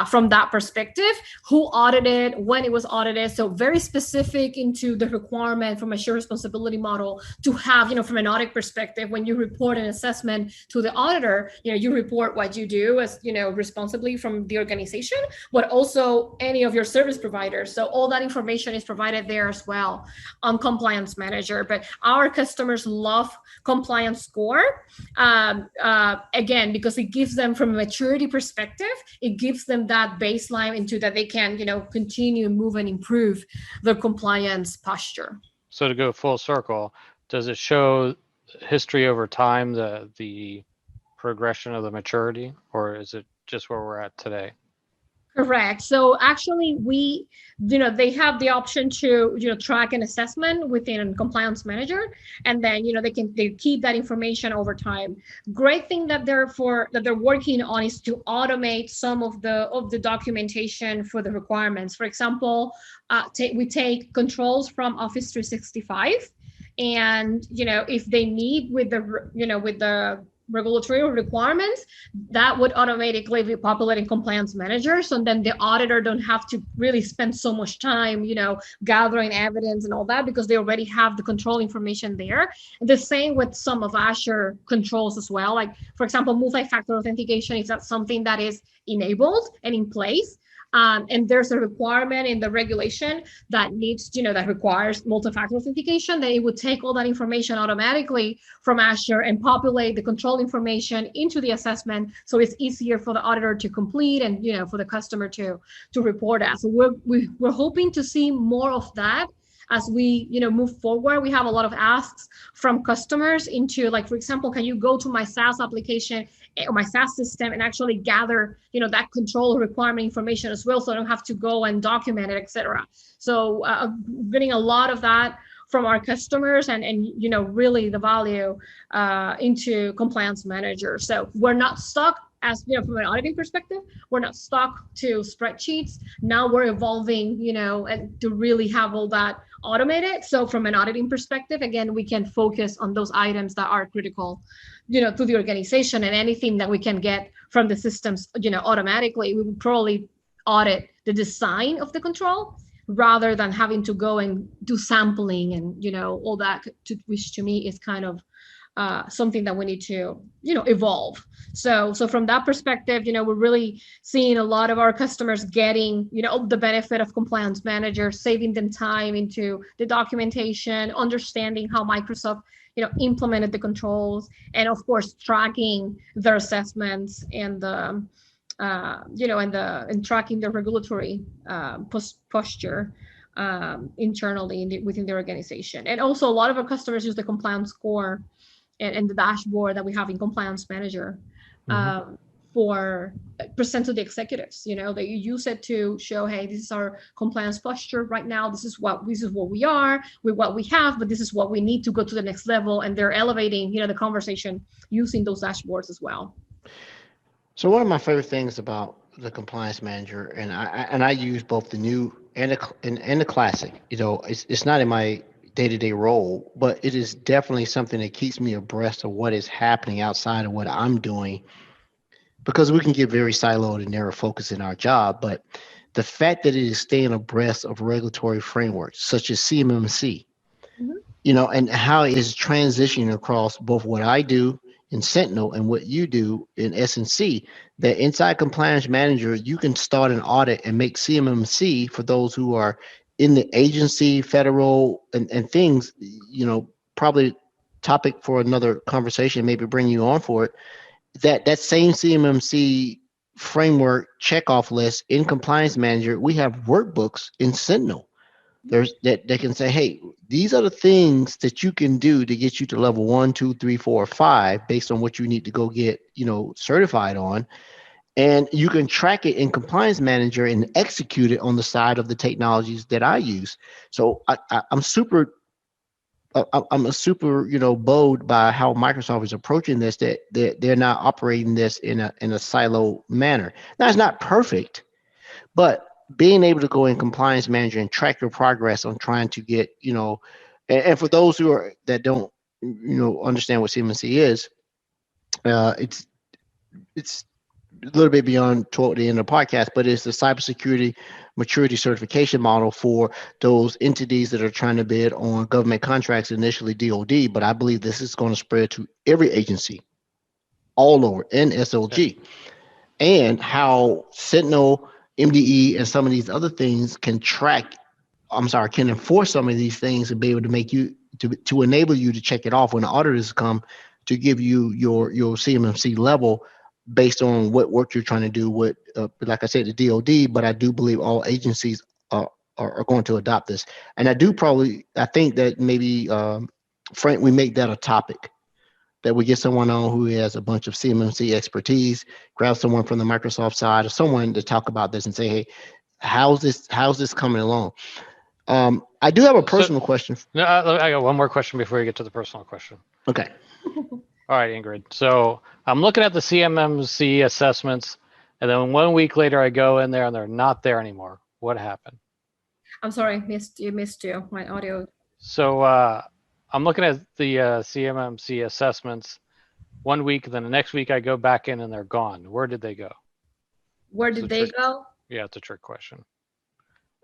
from that perspective, who audited, when it was audited. So very specific into the requirement from a shared responsibility model to have, from an audit perspective, when you report an assessment to the auditor, you report what you do as responsibly from the organization, but also any of your service providers. So all that information is provided there as well on Compliance Manager. But our customers love Compliance Score, again, because it gives them, from a maturity perspective, it gives them that baseline into that they can, continue, move, and improve their compliance posture. So to go full circle, does it show history over time, the progression of the maturity, or is it just where we're at today? Correct. So actually they have the option to, track an assessment within Compliance Manager, and then, they keep that information over time. Great thing that they're working on is to automate some of the documentation for the requirements. For example, we take controls from Office 365, and, if they need with the regulatory requirements, that would automatically be populated in Compliance Manager. So then the auditor don't have to really spend so much time, gathering evidence and all that, because they already have the control information there. The same with some of Azure controls as well. Like, for example, multi-factor authentication is that something that is enabled and in place. And there's a requirement in the regulation that that requires multi-factor authentication, that it would take all that information automatically from Azure and populate the control information into the assessment, so it's easier for the auditor to complete and for the customer to report that. So we're hoping to see more of that as we move forward. We have a lot of asks from customers into, like, for example, can you go to my SaaS application or my SaaS system and actually gather that control requirement information as well, so I don't have to go and document it, etc. So getting a lot of that from our customers, and really the value into Compliance Manager. So we're not stuck, as from an auditing perspective, we're not stuck to spreadsheets. Now we're evolving, and to really have all that automated. So from an auditing perspective, again, we can focus on those items that are critical, to the organization, and anything that we can get from the systems, automatically. We would probably audit the design of the control rather than having to go and do sampling and, all that, which to me is kind of something that we need to, evolve. So from that perspective, we're really seeing a lot of our customers getting, the benefit of Compliance Manager, saving them time into the documentation, understanding how Microsoft, implemented the controls, and of course tracking their assessments and the, and tracking the regulatory posture internally within the organization. And also a lot of our customers use the Compliance Score and the dashboard that we have in Compliance Manager for present to the executives. They use it to show, hey, this is our compliance posture right now. This is what we are with what we have, but this is what we need to go to the next level. And they're elevating, the conversation using those dashboards as well. So one of my favorite things about the Compliance Manager, and I use both the new and the classic. It's not in my day-to-day role, but it is definitely something that keeps me abreast of what is happening outside of what I'm doing, because we can get very siloed and narrow focus in our job. But the fact that it is staying abreast of regulatory frameworks such as CMMC, and how it is transitioning across both what I do in Sentinel and what you do in S&C, that inside Compliance Manager, you can start an audit and make CMMC, for those who are in the agency, federal, and things, probably topic for another conversation, maybe bring you on for it, that same CMMC framework checkoff list in Compliance Manager. We have workbooks in Sentinel. There's that they can say, hey, these are the things that you can do to get you to level 1, 2, 3, 4, 5, based on what you need to go get, certified on. And you can track it in Compliance Manager and execute it on the side of the technologies that I use. So I'm super, bowed by how Microsoft is approaching this, that they're not operating this in a silo manner. Now, it's not perfect, but being able to go in compliance manager and track your progress on trying to get, and for those that don't, understand what CMMC is, it's a little bit beyond toward the end of the podcast, but it's the cybersecurity maturity certification model for those entities that are trying to bid on government contracts, initially DoD, but I believe this is going to spread to every agency all over, and SOG, and how Sentinel, MDE, and some of these other things can enforce some of these things and be able to make you to enable you to check it off when the auditors come to give you your CMMC level based on what work you're trying to do with, like I said, the DoD. But I do believe all agencies are going to adopt this, and I think that maybe Frank, we make that a topic, that we get someone on who has a bunch of CMMC expertise, grab someone from the Microsoft side or someone to talk about this and say, hey, how's this coming along? I do have a personal question. No, I got one more question before you get to the personal question. Okay. All right, Ingrid. So I'm looking at the CMMC assessments, and then 1 week later I go in there and they're not there anymore. What happened? I'm sorry, missed you. My audio. So I'm looking at the CMMC assessments 1 week, then the next week I go back in and they're gone. Where did they go? Where did they go? Yeah, it's a trick question.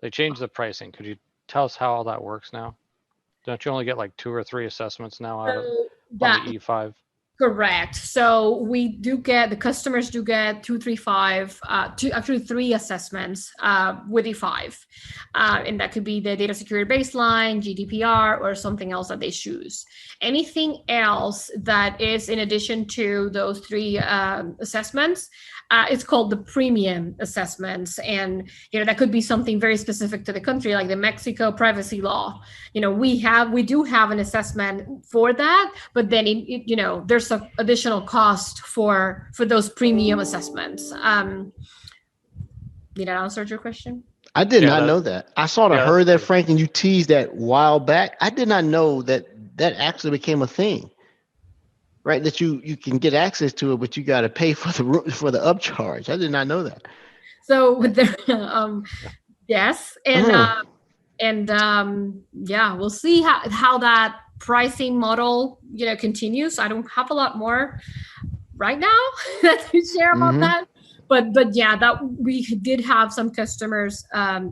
They changed the pricing. Could you tell us how all that works now? Don't you only get like 2 or 3 assessments now out of the E5? Correct. So the customers do get 2, 3, 5, actually 3 assessments with E5. And that could be the data security baseline, GDPR, or something else that they choose. Anything else that is in addition to those 3 assessments, it's called the premium assessments. And, that could be something very specific to the country, like the Mexico privacy law. We do have an assessment for that, but then, there's an additional cost for those premium assessments. Did I answer your question? I did not know that. I sort of heard that, Frank, and you teased that a while back. I did not know that actually became a thing. Right, that you can get access to it, but you got to pay for the upcharge. I did not know that. So yes, and we'll see how that pricing model continues. I don't have a lot more right now to share about that, but yeah, that we did have some customers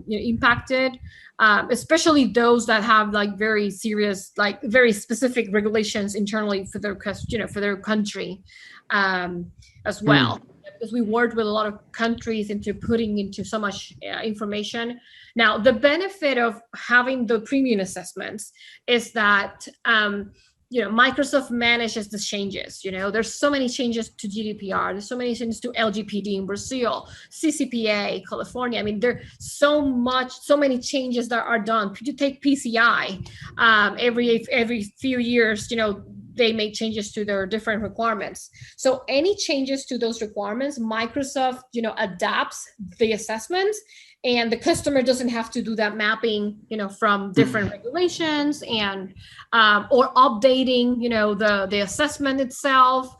impacted. Especially those that have like very serious, like very specific regulations internally for their country, as well. Because we worked with a lot of countries into putting into so much information. Now, the benefit of having the premium assessments is that Microsoft manages the changes. There's so many changes to GDPR. There's so many changes to LGPD in Brazil, CCPA, California. I mean, there's so many changes that are done. Could you take PCI? Every few years, they make changes to their different requirements. So any changes to those requirements, Microsoft, adapts the assessments, and the customer doesn't have to do that mapping, from different regulations and or updating, the assessment itself.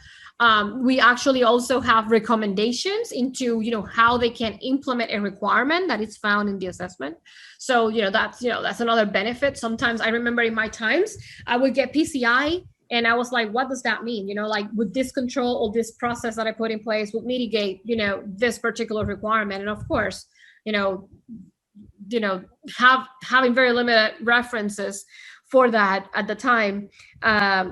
We actually also have recommendations into, how they can implement a requirement that is found in the assessment. So, that's another benefit. Sometimes I remember in my times, I would get PCI and I was like, what does that mean? Like, would this control or this process that I put in place would mitigate, this particular requirement? And of course, having very limited references for that at the time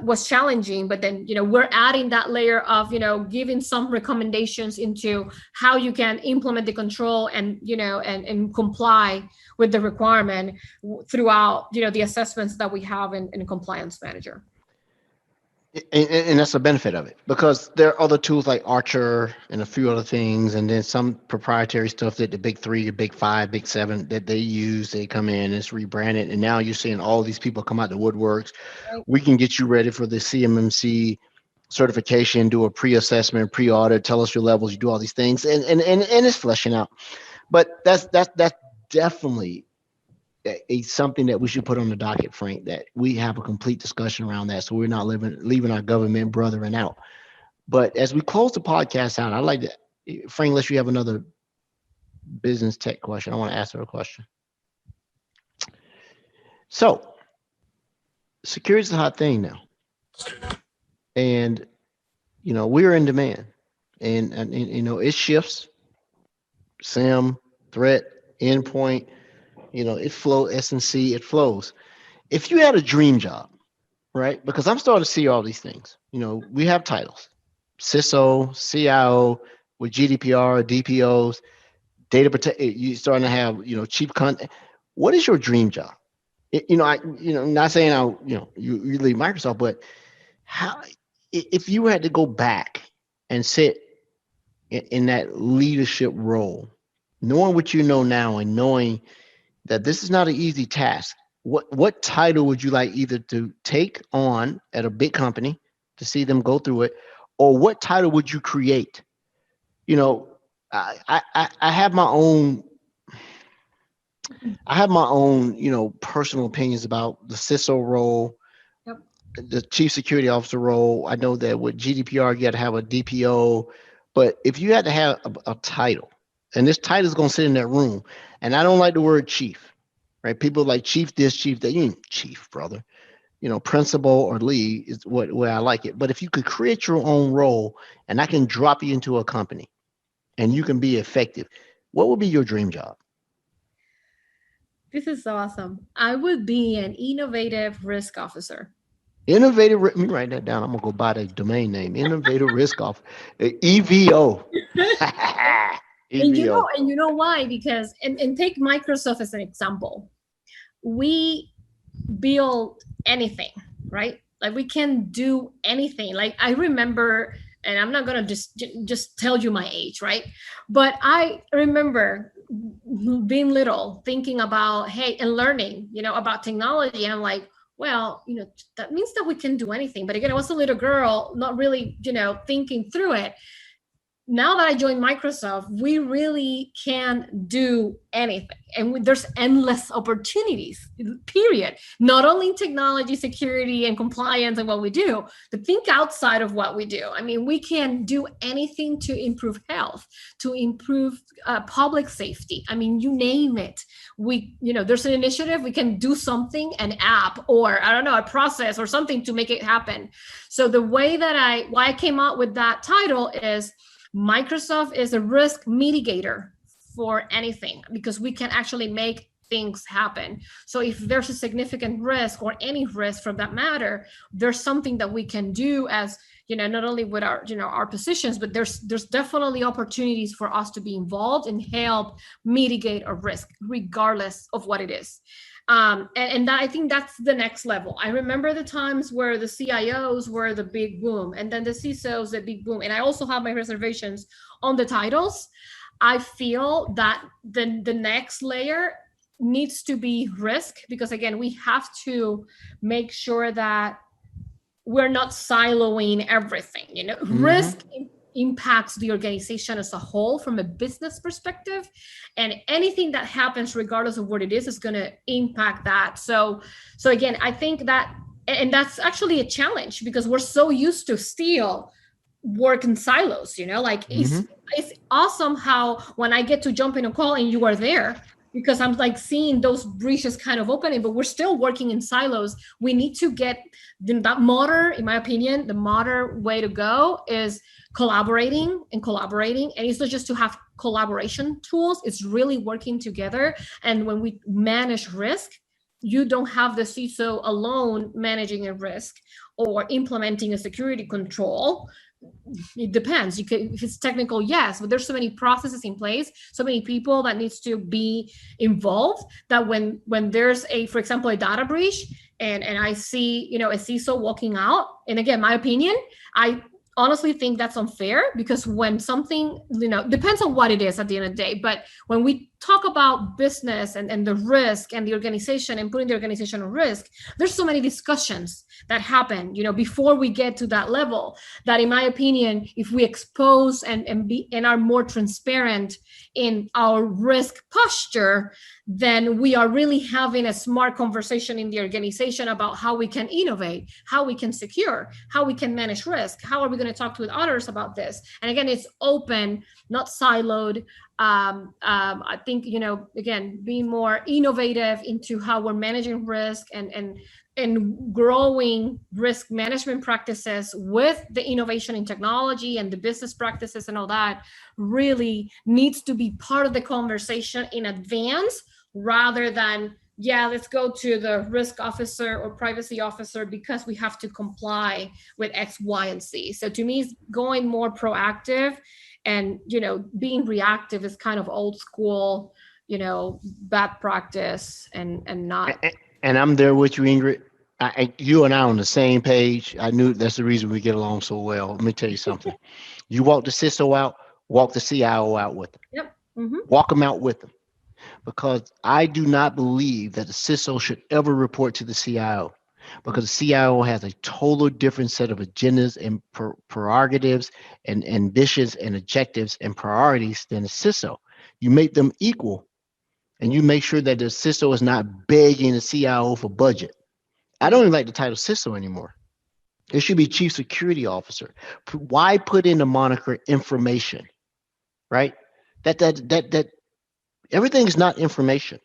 was challenging. But then, we're adding that layer of, giving some recommendations into how you can implement the control and, and comply with the requirement throughout, the assessments that we have in Compliance Manager. And that's the benefit of it, because there are other tools like Archer and a few other things, and then some proprietary stuff that the big 3, the big 5, big 7 that they use. They come in, it's rebranded, and now you're seeing all these people come out the woodworks. Right. We can get you ready for the CMMC certification, do a pre-assessment, pre-audit, tell us your levels, you do all these things, and it's fleshing out. But that's definitely something that we should put on the docket, Frank, that we have a complete discussion around that, so we're not leaving our government brethren out. But as we close the podcast out, I'd like to, Frank, unless you have another business tech question. I want to ask her a question. So, security is a hot thing now, and we're in demand, and it shifts. SIM, threat, endpoint, it flows. S&C, it flows. If you had a dream job, right? Because I'm starting to see all these things. We have titles: CISO, CIO, with GDPR, DPOs, data protect. You starting to have chief content. What is your dream job? Not saying you leave Microsoft, but how, if you had to go back and sit in that leadership role, knowing what you know now and knowing that this is not an easy task, what title would you like either to take on at a big company to see them go through it, or what title would you create? I have my own personal opinions about the CISO role, Yep. the chief security officer role. I know that with GDPR, you got to have a DPO, but if you had to have a title, and this title is going to sit in that room, and I don't like the word chief, right? People like chief this, chief that. You ain't chief, brother. Principal or lead is where I like it. But if you could create your own role, and I can drop you into a company, and you can be effective, what would be your dream job? This is awesome. I would be an innovative risk officer. Innovative. Let me write that down. I'm gonna go buy the domain name. Innovative risk off. EVO. EVO. And you know why? Because and take Microsoft as an example. We build anything, right? Like we can do anything. Like I remember, and I'm not gonna just tell you my age, right? But I remember being little, thinking about and learning, about technology, and I'm like, well, that means that we can do anything. But again, I was a little girl, not really, thinking through it. Now that I joined Microsoft, we really can do anything. And there's endless opportunities, period. Not only in technology, security, and compliance and what we do, but think outside of what we do. I mean, we can do anything to improve health, to improve public safety. I mean, you name it. There's an initiative, we can do something, an app, or I don't know, a process or something to make it happen. So the way that why I came out with that title is Microsoft is a risk mitigator for anything, because we can actually make things happen. So if there's a significant risk, or any risk from that matter, there's something that we can do as, not only with our positions, but there's definitely opportunities for us to be involved and help mitigate a risk, regardless of what it is. And I think that's the next level. I remember the times where the CIOs were the big boom, and then the CISOs the big boom. And I also have my reservations on the titles. I feel that the next layer needs to be risk, because again, we have to make sure that we're not siloing everything. Mm-hmm. Risk impacts the organization as a whole from a business perspective, and anything that happens, regardless of what it is going to impact that. So again, I think that, and that's actually a challenge, because we're so used to still work in silos, mm-hmm. It's awesome how when I get to jump in a call and you are there, because I'm like seeing those breaches kind of opening, but we're still working in silos. We need to get that modern, in my opinion, the modern way to go is collaborating. And it's not just to have collaboration tools, it's really working together. And when we manage risk, you don't have the CISO alone managing a risk or implementing a security control. It depends. If it's technical, yes, but there's so many processes in place, so many people that needs to be involved, that when there's for example, a data breach, and I see, a CISO walking out, and again, my opinion, I honestly think that's unfair, because when something, depends on what it is at the end of the day, but when we talk about business and the risk and the organization and putting the organization at risk, there's so many discussions that happen, before we get to that level, that in my opinion, if we expose and are more transparent in our risk posture, then we are really having a smart conversation in the organization about how we can innovate, how we can secure, how we can manage risk, how are we going to talk with others about this. And again, it's open, not siloed. I think, again, being more innovative into how we're managing risk and growing risk management practices with the innovation in technology and the business practices and all that really needs to be part of the conversation in advance, rather than, let's go to the risk officer or privacy officer because we have to comply with X, Y, and Z. So to me, it's going more proactive, and being reactive is kind of old school, bad practice, and not. And I'm there with you, Ingrid. You and I on the same page. I knew that's the reason we get along so well. Let me tell you something. You walk the CISO out, walk the CIO out with them. Yep. Mm-hmm. Walk them out with them. Because I do not believe that the CISO should ever report to the CIO, because the CIO has a total different set of agendas and prerogatives and ambitions and objectives and priorities than the CISO. You make them equal, and you make sure that the CISO is not begging the CIO for budget. I don't even like the title CISO anymore. It should be Chief Security Officer. Why put in the moniker information, right? That everything is not information.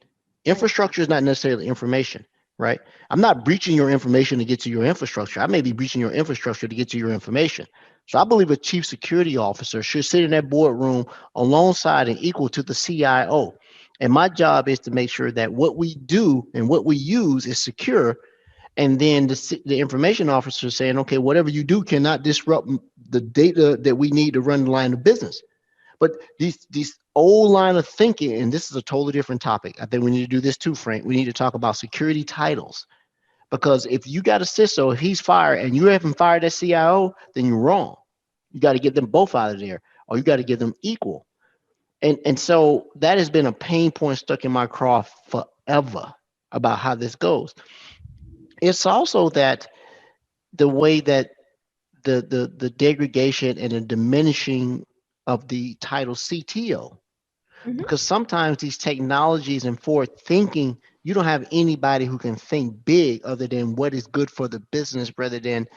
Infrastructure is not necessarily information, right? I'm not breaching your information to get to your infrastructure. I may be breaching your infrastructure to get to your information. So I believe a chief security officer should sit in that boardroom alongside and equal to the CIO. And my job is to make sure that what we do and what we use is secure. And then the information officer is saying, okay, whatever you do cannot disrupt the data that we need to run the line of business. But these old line of thinking, and this is a totally different topic. I think we need to do this too, Frank. We need to talk about security titles. Because if you got a CISO, if he's fired and you haven't fired that CIO, then you're wrong. You got to get them both out of there, or you got to give them equal. And so that has been a pain point stuck in my craw forever about how this goes. It's also that the way that the degradation and the diminishing of the title CTO, because sometimes these technologies and forward thinking, you don't have anybody who can think big other than what is good for the business, rather than,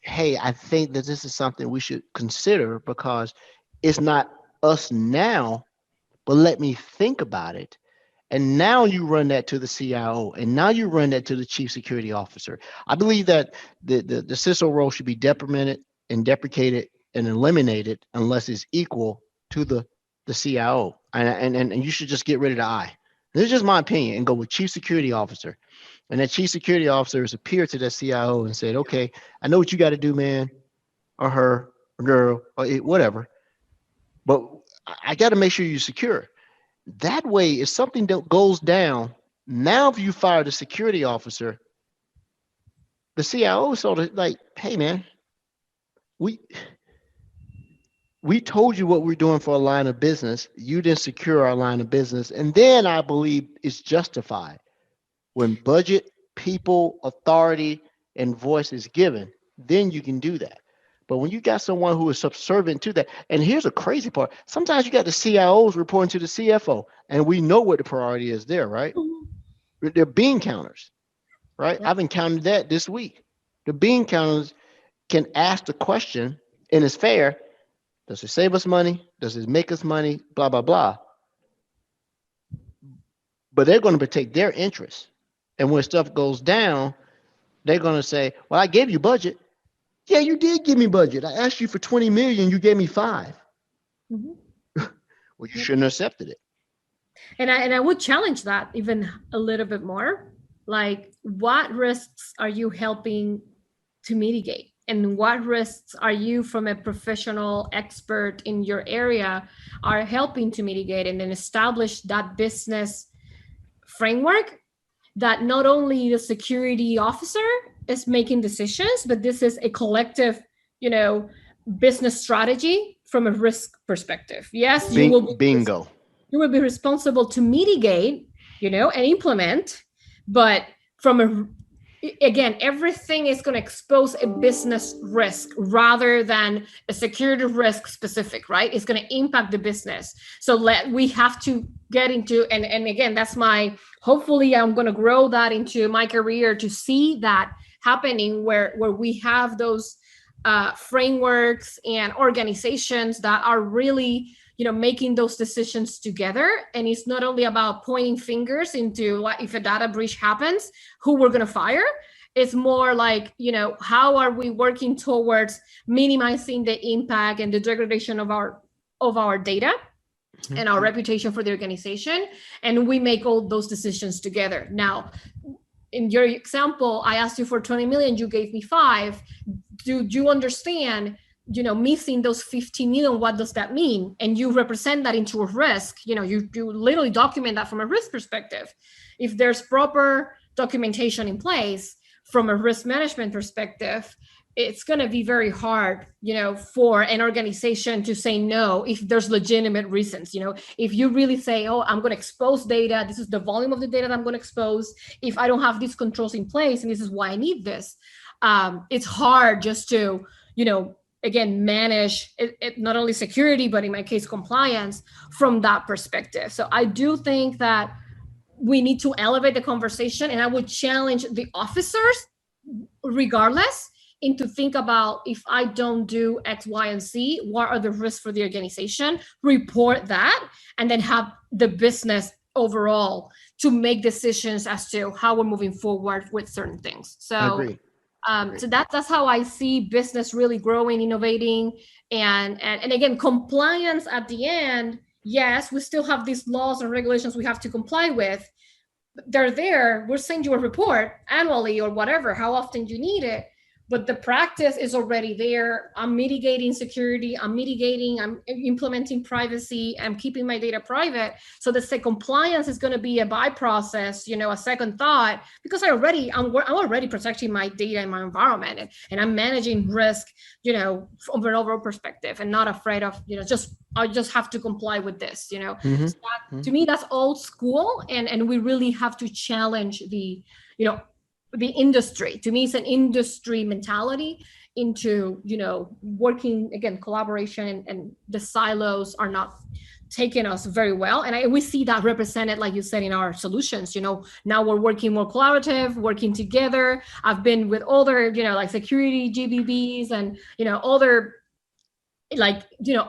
hey, I think that this is something we should consider because it's not us now, but let me think about it. And now you run that to the CIO, and now you run that to the chief security officer. I believe that the CISO role should be deprecated and eliminated unless it's equal to the CIO. And you should just get rid of the I. This is just my opinion, and go with chief security officer. And that chief security officer is a peer to that CIO and said, okay, I know what you got to do, man, or her, or girl, or whatever, but I got to make sure you're secure. That way, if something goes down, now if you fire the security officer, the CIO is sort of like, hey, man, we told you what we're doing for a line of business. You didn't secure our line of business. And then I believe it's justified when budget, people, authority, and voice is given, then you can do that. But when you got someone who is subservient to that, and here's a crazy part, sometimes you got the CIOs reporting to the CFO, and we know what the priority is there, right? They're bean counters, right? Yep. I've encountered that this week. The bean counters can ask the question, and it's fair, does it save us money? Does it make us money? Blah, blah, blah. But they're going to protect their interests. And when stuff goes down, they're going to say, well, I gave you budget. Yeah, you did give me budget. I asked you for 20 million. You gave me 5. Well, you shouldn't have accepted it. And I would challenge that even a little bit more. Like, what risks are you helping to mitigate? And what risks are you, from a professional expert in your area, are helping to mitigate, and then establish that business framework that not only the security officer is making decisions, but this is a collective, business strategy from a risk perspective. Yes, you will bingo. You will be responsible to mitigate, and implement, but again, everything is going to expose a business risk rather than a security risk specific, right? It's going to impact the business. So we have to get into, and again, that's hopefully I'm going to grow that into my career to see that happening where we have those frameworks and organizations that are really, making those decisions together. And it's not only about pointing fingers into what if a data breach happens, who we're going to fire. It's more like, how are we working towards minimizing the impact and the degradation of our data and our reputation for the organization. And we make all those decisions together. Now, in your example, I asked you for 20 million, you gave me 5. Do you understand, missing those 15 million, what does that mean? And you represent that into a risk. You literally document that from a risk perspective. If there's proper documentation in place from a risk management perspective, it's going to be very hard, for an organization to say no if there's legitimate reasons. If you really say, oh, I'm going to expose data, this is the volume of the data that I'm going to expose. If I don't have these controls in place, and this is why I need this, it's hard just to, again, manage it, not only security, but in my case, compliance from that perspective. So I do think that we need to elevate the conversation, and I would challenge the officers regardless to think about, if I don't do X, Y, and Z, what are the risks for the organization? Report that, and then have the business overall to make decisions as to how we're moving forward with certain things. So, I agree. So that's how I see business really growing, innovating, and again, compliance at the end. Yes, we still have these laws and regulations we have to comply with. They're there. We'll send you a report annually or whatever, how often you need it. But the practice is already there. I'm mitigating security. I'm implementing privacy. I'm keeping my data private. So the compliance is going to be a by process, a second thought, because I'm already protecting my data and my environment, and I'm managing risk, from an overall perspective, and not afraid of, I just have to comply with this, So that, to me, that's old school, and we really have to challenge the industry. To me, it's an industry mentality into, working, again, collaboration, and the silos are not taking us very well. And we see that represented, like you said, in our solutions. Now we're working more collaborative, working together. I've been with other, like security GBBs and, other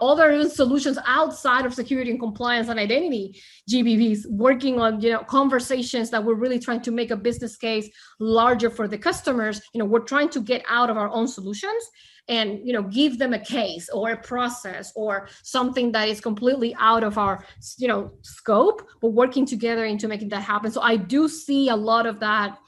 other solutions outside of security and compliance and identity GBBs, working on, conversations that we're really trying to make a business case larger for the customers. We're trying to get out of our own solutions and, give them a case or a process or something that is completely out of our, scope, but working together into making that happen. So I do see a lot of that,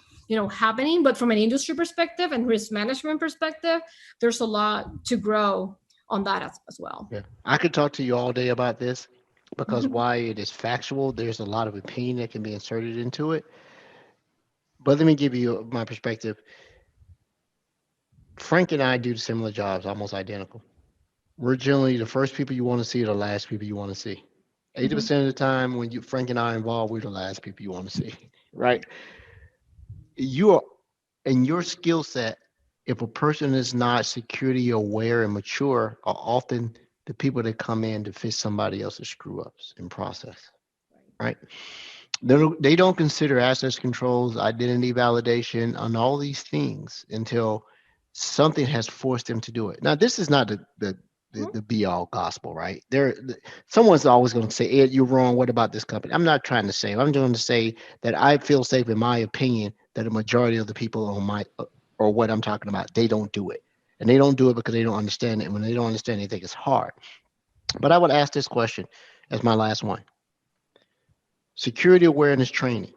happening, but from an industry perspective and risk management perspective, there's a lot to grow on that as well. Yeah, I could talk to you all day about this, because why it is factual, there's a lot of opinion that can be inserted into it. But let me give you my perspective. Frank and I do similar jobs, almost identical. We're generally the first people you want to see, or the last people you want to see. 80% of the time when Frank and I are involved, we're the last people you want to see, right? You are, in your skill set, if a person is not security aware and mature, are often the people that come in to fix somebody else's screw ups in process, right? They don't consider access controls, identity validation, and all these things until something has forced them to do it. Now, this is not the be all gospel, right? Someone's always going to say, Ed, you're wrong. What about this company? I'm not trying to say. I'm trying to say that I feel safe, in my opinion, that a majority of the people on or what I'm talking about, they don't do it. And they don't do it because they don't understand it. And when they don't understand it, they think it's hard. But I would ask this question as my last one. Security awareness training.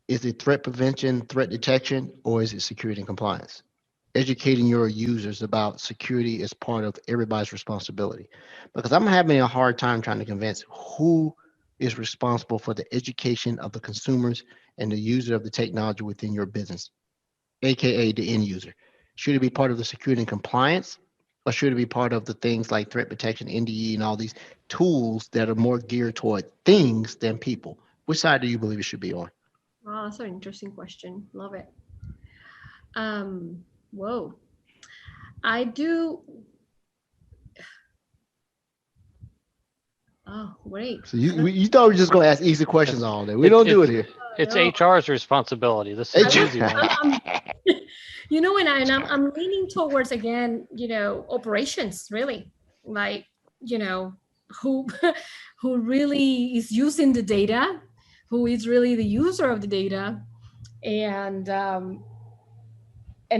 Is it threat prevention, threat detection, or is it security and compliance? Educating your users about security is part of everybody's responsibility. Because I'm having a hard time trying to convince who is responsible for the education of the consumers and the user of the technology within your business, AKA the end user. Should it be part of the security and compliance, or should it be part of the things like threat protection, NDE, and all these tools that are more geared toward things than people? Which side do you believe it should be on? Wow, that's an interesting question. Love it. Whoa. I do. Oh, wait. So you thought we were just going to ask easy questions all day. We don't do it here. It's HR's responsibility. This is an easy one. And I'm leaning towards, again, operations, really. Like, who who really is using the data, who is really the user of the data, and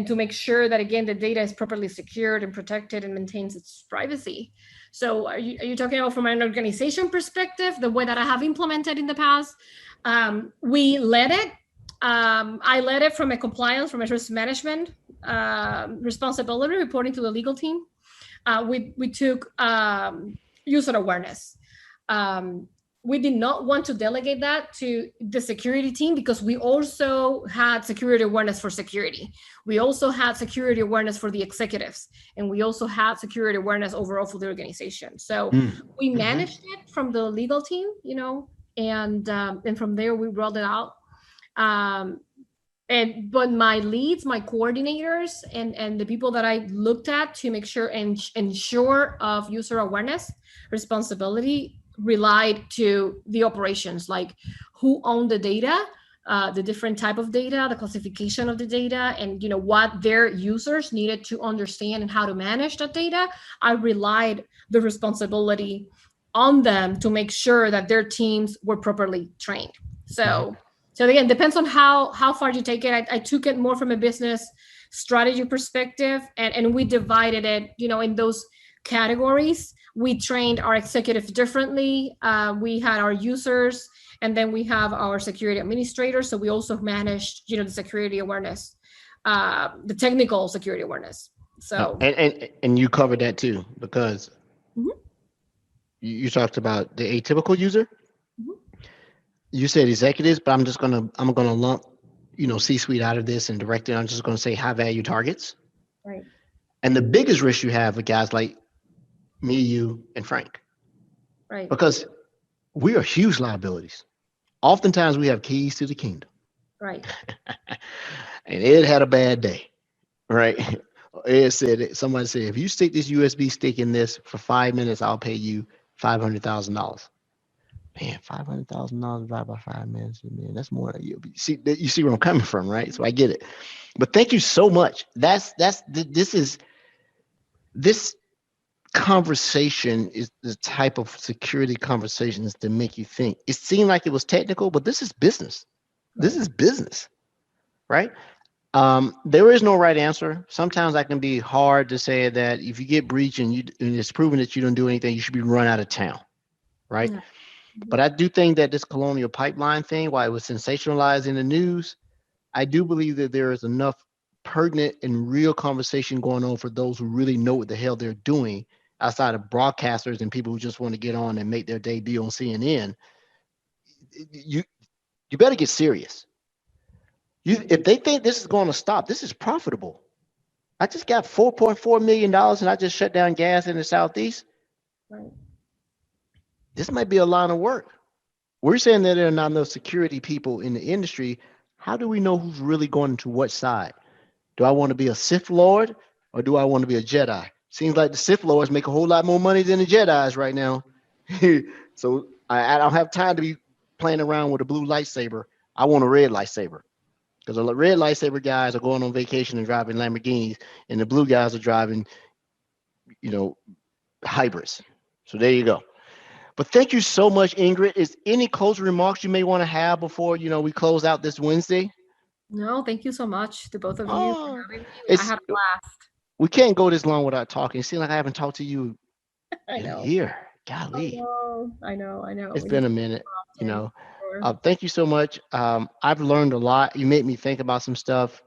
to make sure that, again, the data is properly secured and protected and maintains its privacy. So are you talking about from an organization perspective, the way that I have implemented in the past? We led it. I led it from a compliance, from a risk management responsibility, reporting to the legal team. We took user awareness. We did not want to delegate that to the security team because we also had security awareness for security. We also had security awareness for the executives, and we also had security awareness overall for the organization. So we managed it from the legal team, and from there we rolled it out. But my leads, my coordinators, and the people that I looked at to make sure and ensure of user awareness responsibility relied to the operations, like who owned the data, the different type of data, the classification of the data, and what their users needed to understand and how to manage that data. I relied the responsibility on them to make sure that their teams were properly trained. So again, depends on how far you take it. I took it more from a business strategy perspective, and we divided it, in those categories. We trained our executives differently. We had our users, and then we have our security administrators. So we also managed, the security awareness, the technical security awareness. So and you covered that too, because you talked about the atypical user. You said executives, but I'm gonna lump, C-suite out of this and direct it. I'm just gonna say high value targets. Right. And the biggest risk you have with guys like me, you, and Frank. Right. Because we are huge liabilities. Oftentimes we have keys to the kingdom. Right. And Ed had a bad day, right? Somebody said, if you stick this USB stick in this for 5 minutes, I'll pay you $500,000. Man, $500,000 divided by 5 minutes, man, that's more than you see. You see where I'm coming from, right? So I get it. But thank you so much. This conversation is the type of security conversations that make you think. It seemed like it was technical, but this is business. This is business, right? There is no right answer. Sometimes that can be hard to say that if you get breached and it's proven that you don't do anything, you should be run out of town, right? Yeah. But I do think that this Colonial Pipeline thing, while it was sensationalized in the news, I do believe that there is enough pertinent and real conversation going on for those who really know what the hell they're doing, outside of broadcasters and people who just want to get on and make their debut on CNN. You better get serious. If they think this is going to stop, this is profitable. I just got $4.4 million and I just shut down gas in the Southeast. Right. This might be a line of work. We're saying that there are not enough security people in the industry. How do we know who's really going to what side? Do I want to be a Sith Lord or do I want to be a Jedi? Seems like the Sith Lords make a whole lot more money than the Jedis right now. So I don't have time to be playing around with a blue lightsaber. I want a red lightsaber, because the red lightsaber guys are going on vacation and driving Lamborghinis, and the blue guys are driving, hybrids. So there you go. But thank you so much, Ingrid. Is any closing remarks you may want to have before, we close out this Wednesday? No, thank you so much to both of you for having me. I had a blast. We can't go this long without talking. It seems like I haven't talked to you in a year. Golly. I know. It's been a minute, Sure. Thank you so much. I've learned a lot. You made me think about some stuff,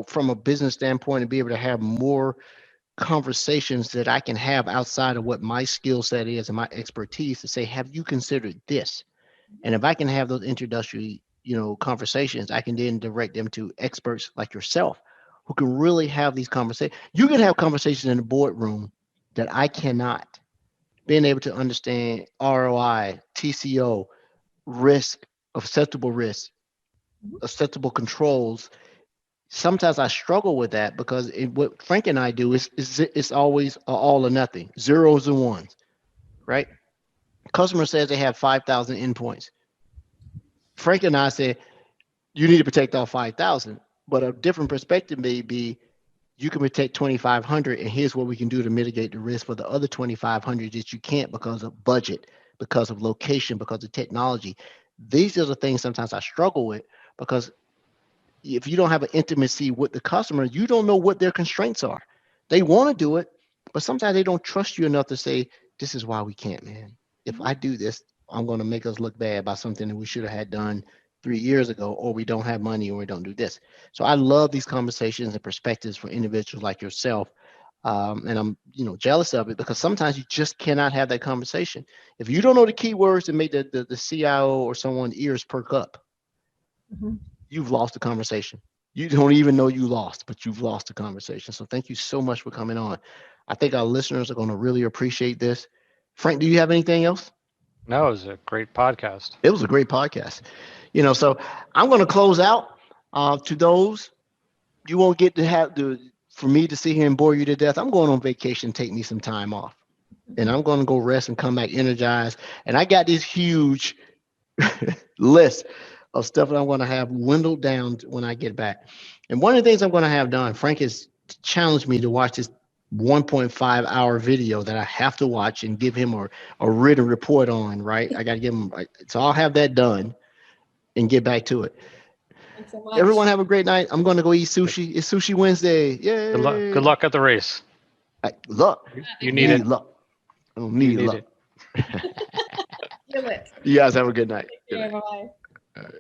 from a business standpoint, and be able to have more conversations that I can have outside of what my skill set is and my expertise, to say, have you considered this? And if I can have those introductory, conversations, I can then direct them to experts like yourself who can really have these conversations. You can have conversations in the boardroom that I cannot. Being able to understand ROI, TCO, risk, acceptable risk, acceptable controls. Sometimes I struggle with that because what Frank and I do is it's always all or nothing, zeros and ones, right? Customer says they have 5,000 endpoints. Frank and I say, you need to protect all 5,000, but a different perspective may be, you can protect 2,500, and here's what we can do to mitigate the risk for the other 2,500 that you can't because of budget, because of location, because of technology. These are the things sometimes I struggle with, because if you don't have an intimacy with the customer, you don't know what their constraints are. They want to do it, but sometimes they don't trust you enough to say, this is why we can't, man. If I do this, I'm going to make us look bad by something that we should have had done 3 years ago, or we don't have money, or we don't do this. So I love these conversations and perspectives for individuals like yourself. And I'm, jealous of it, because sometimes you just cannot have that conversation. If you don't know the keywords to make the CIO or someone's ears perk up, you've lost the conversation. You don't even know you lost, but you've lost the conversation. So thank you so much for coming on. I think our listeners are going to really appreciate this. Frank, do you have anything else? No, it was a great podcast. It was a great podcast. So I'm going to close out. To those, you won't get to have for me to sit here and bore you to death. I'm going on vacation, take me some time off. And I'm going to go rest and come back energized. And I got this huge list of stuff that I'm going to have dwindled down when I get back. And one of the things I'm going to have done, Frank has challenged me to watch this 1.5 hour video that I have to watch and give him a written report on, right? I got to give him, so I'll have that done and get back to it. Thanks so much. Everyone have a great night. I'm going to go eat sushi. It's Sushi Wednesday. Yay. Good luck at the race. Luck. You need it. Luck. I don't need luck. Feel it. You guys have a good night. Yeah, bye-bye. All right.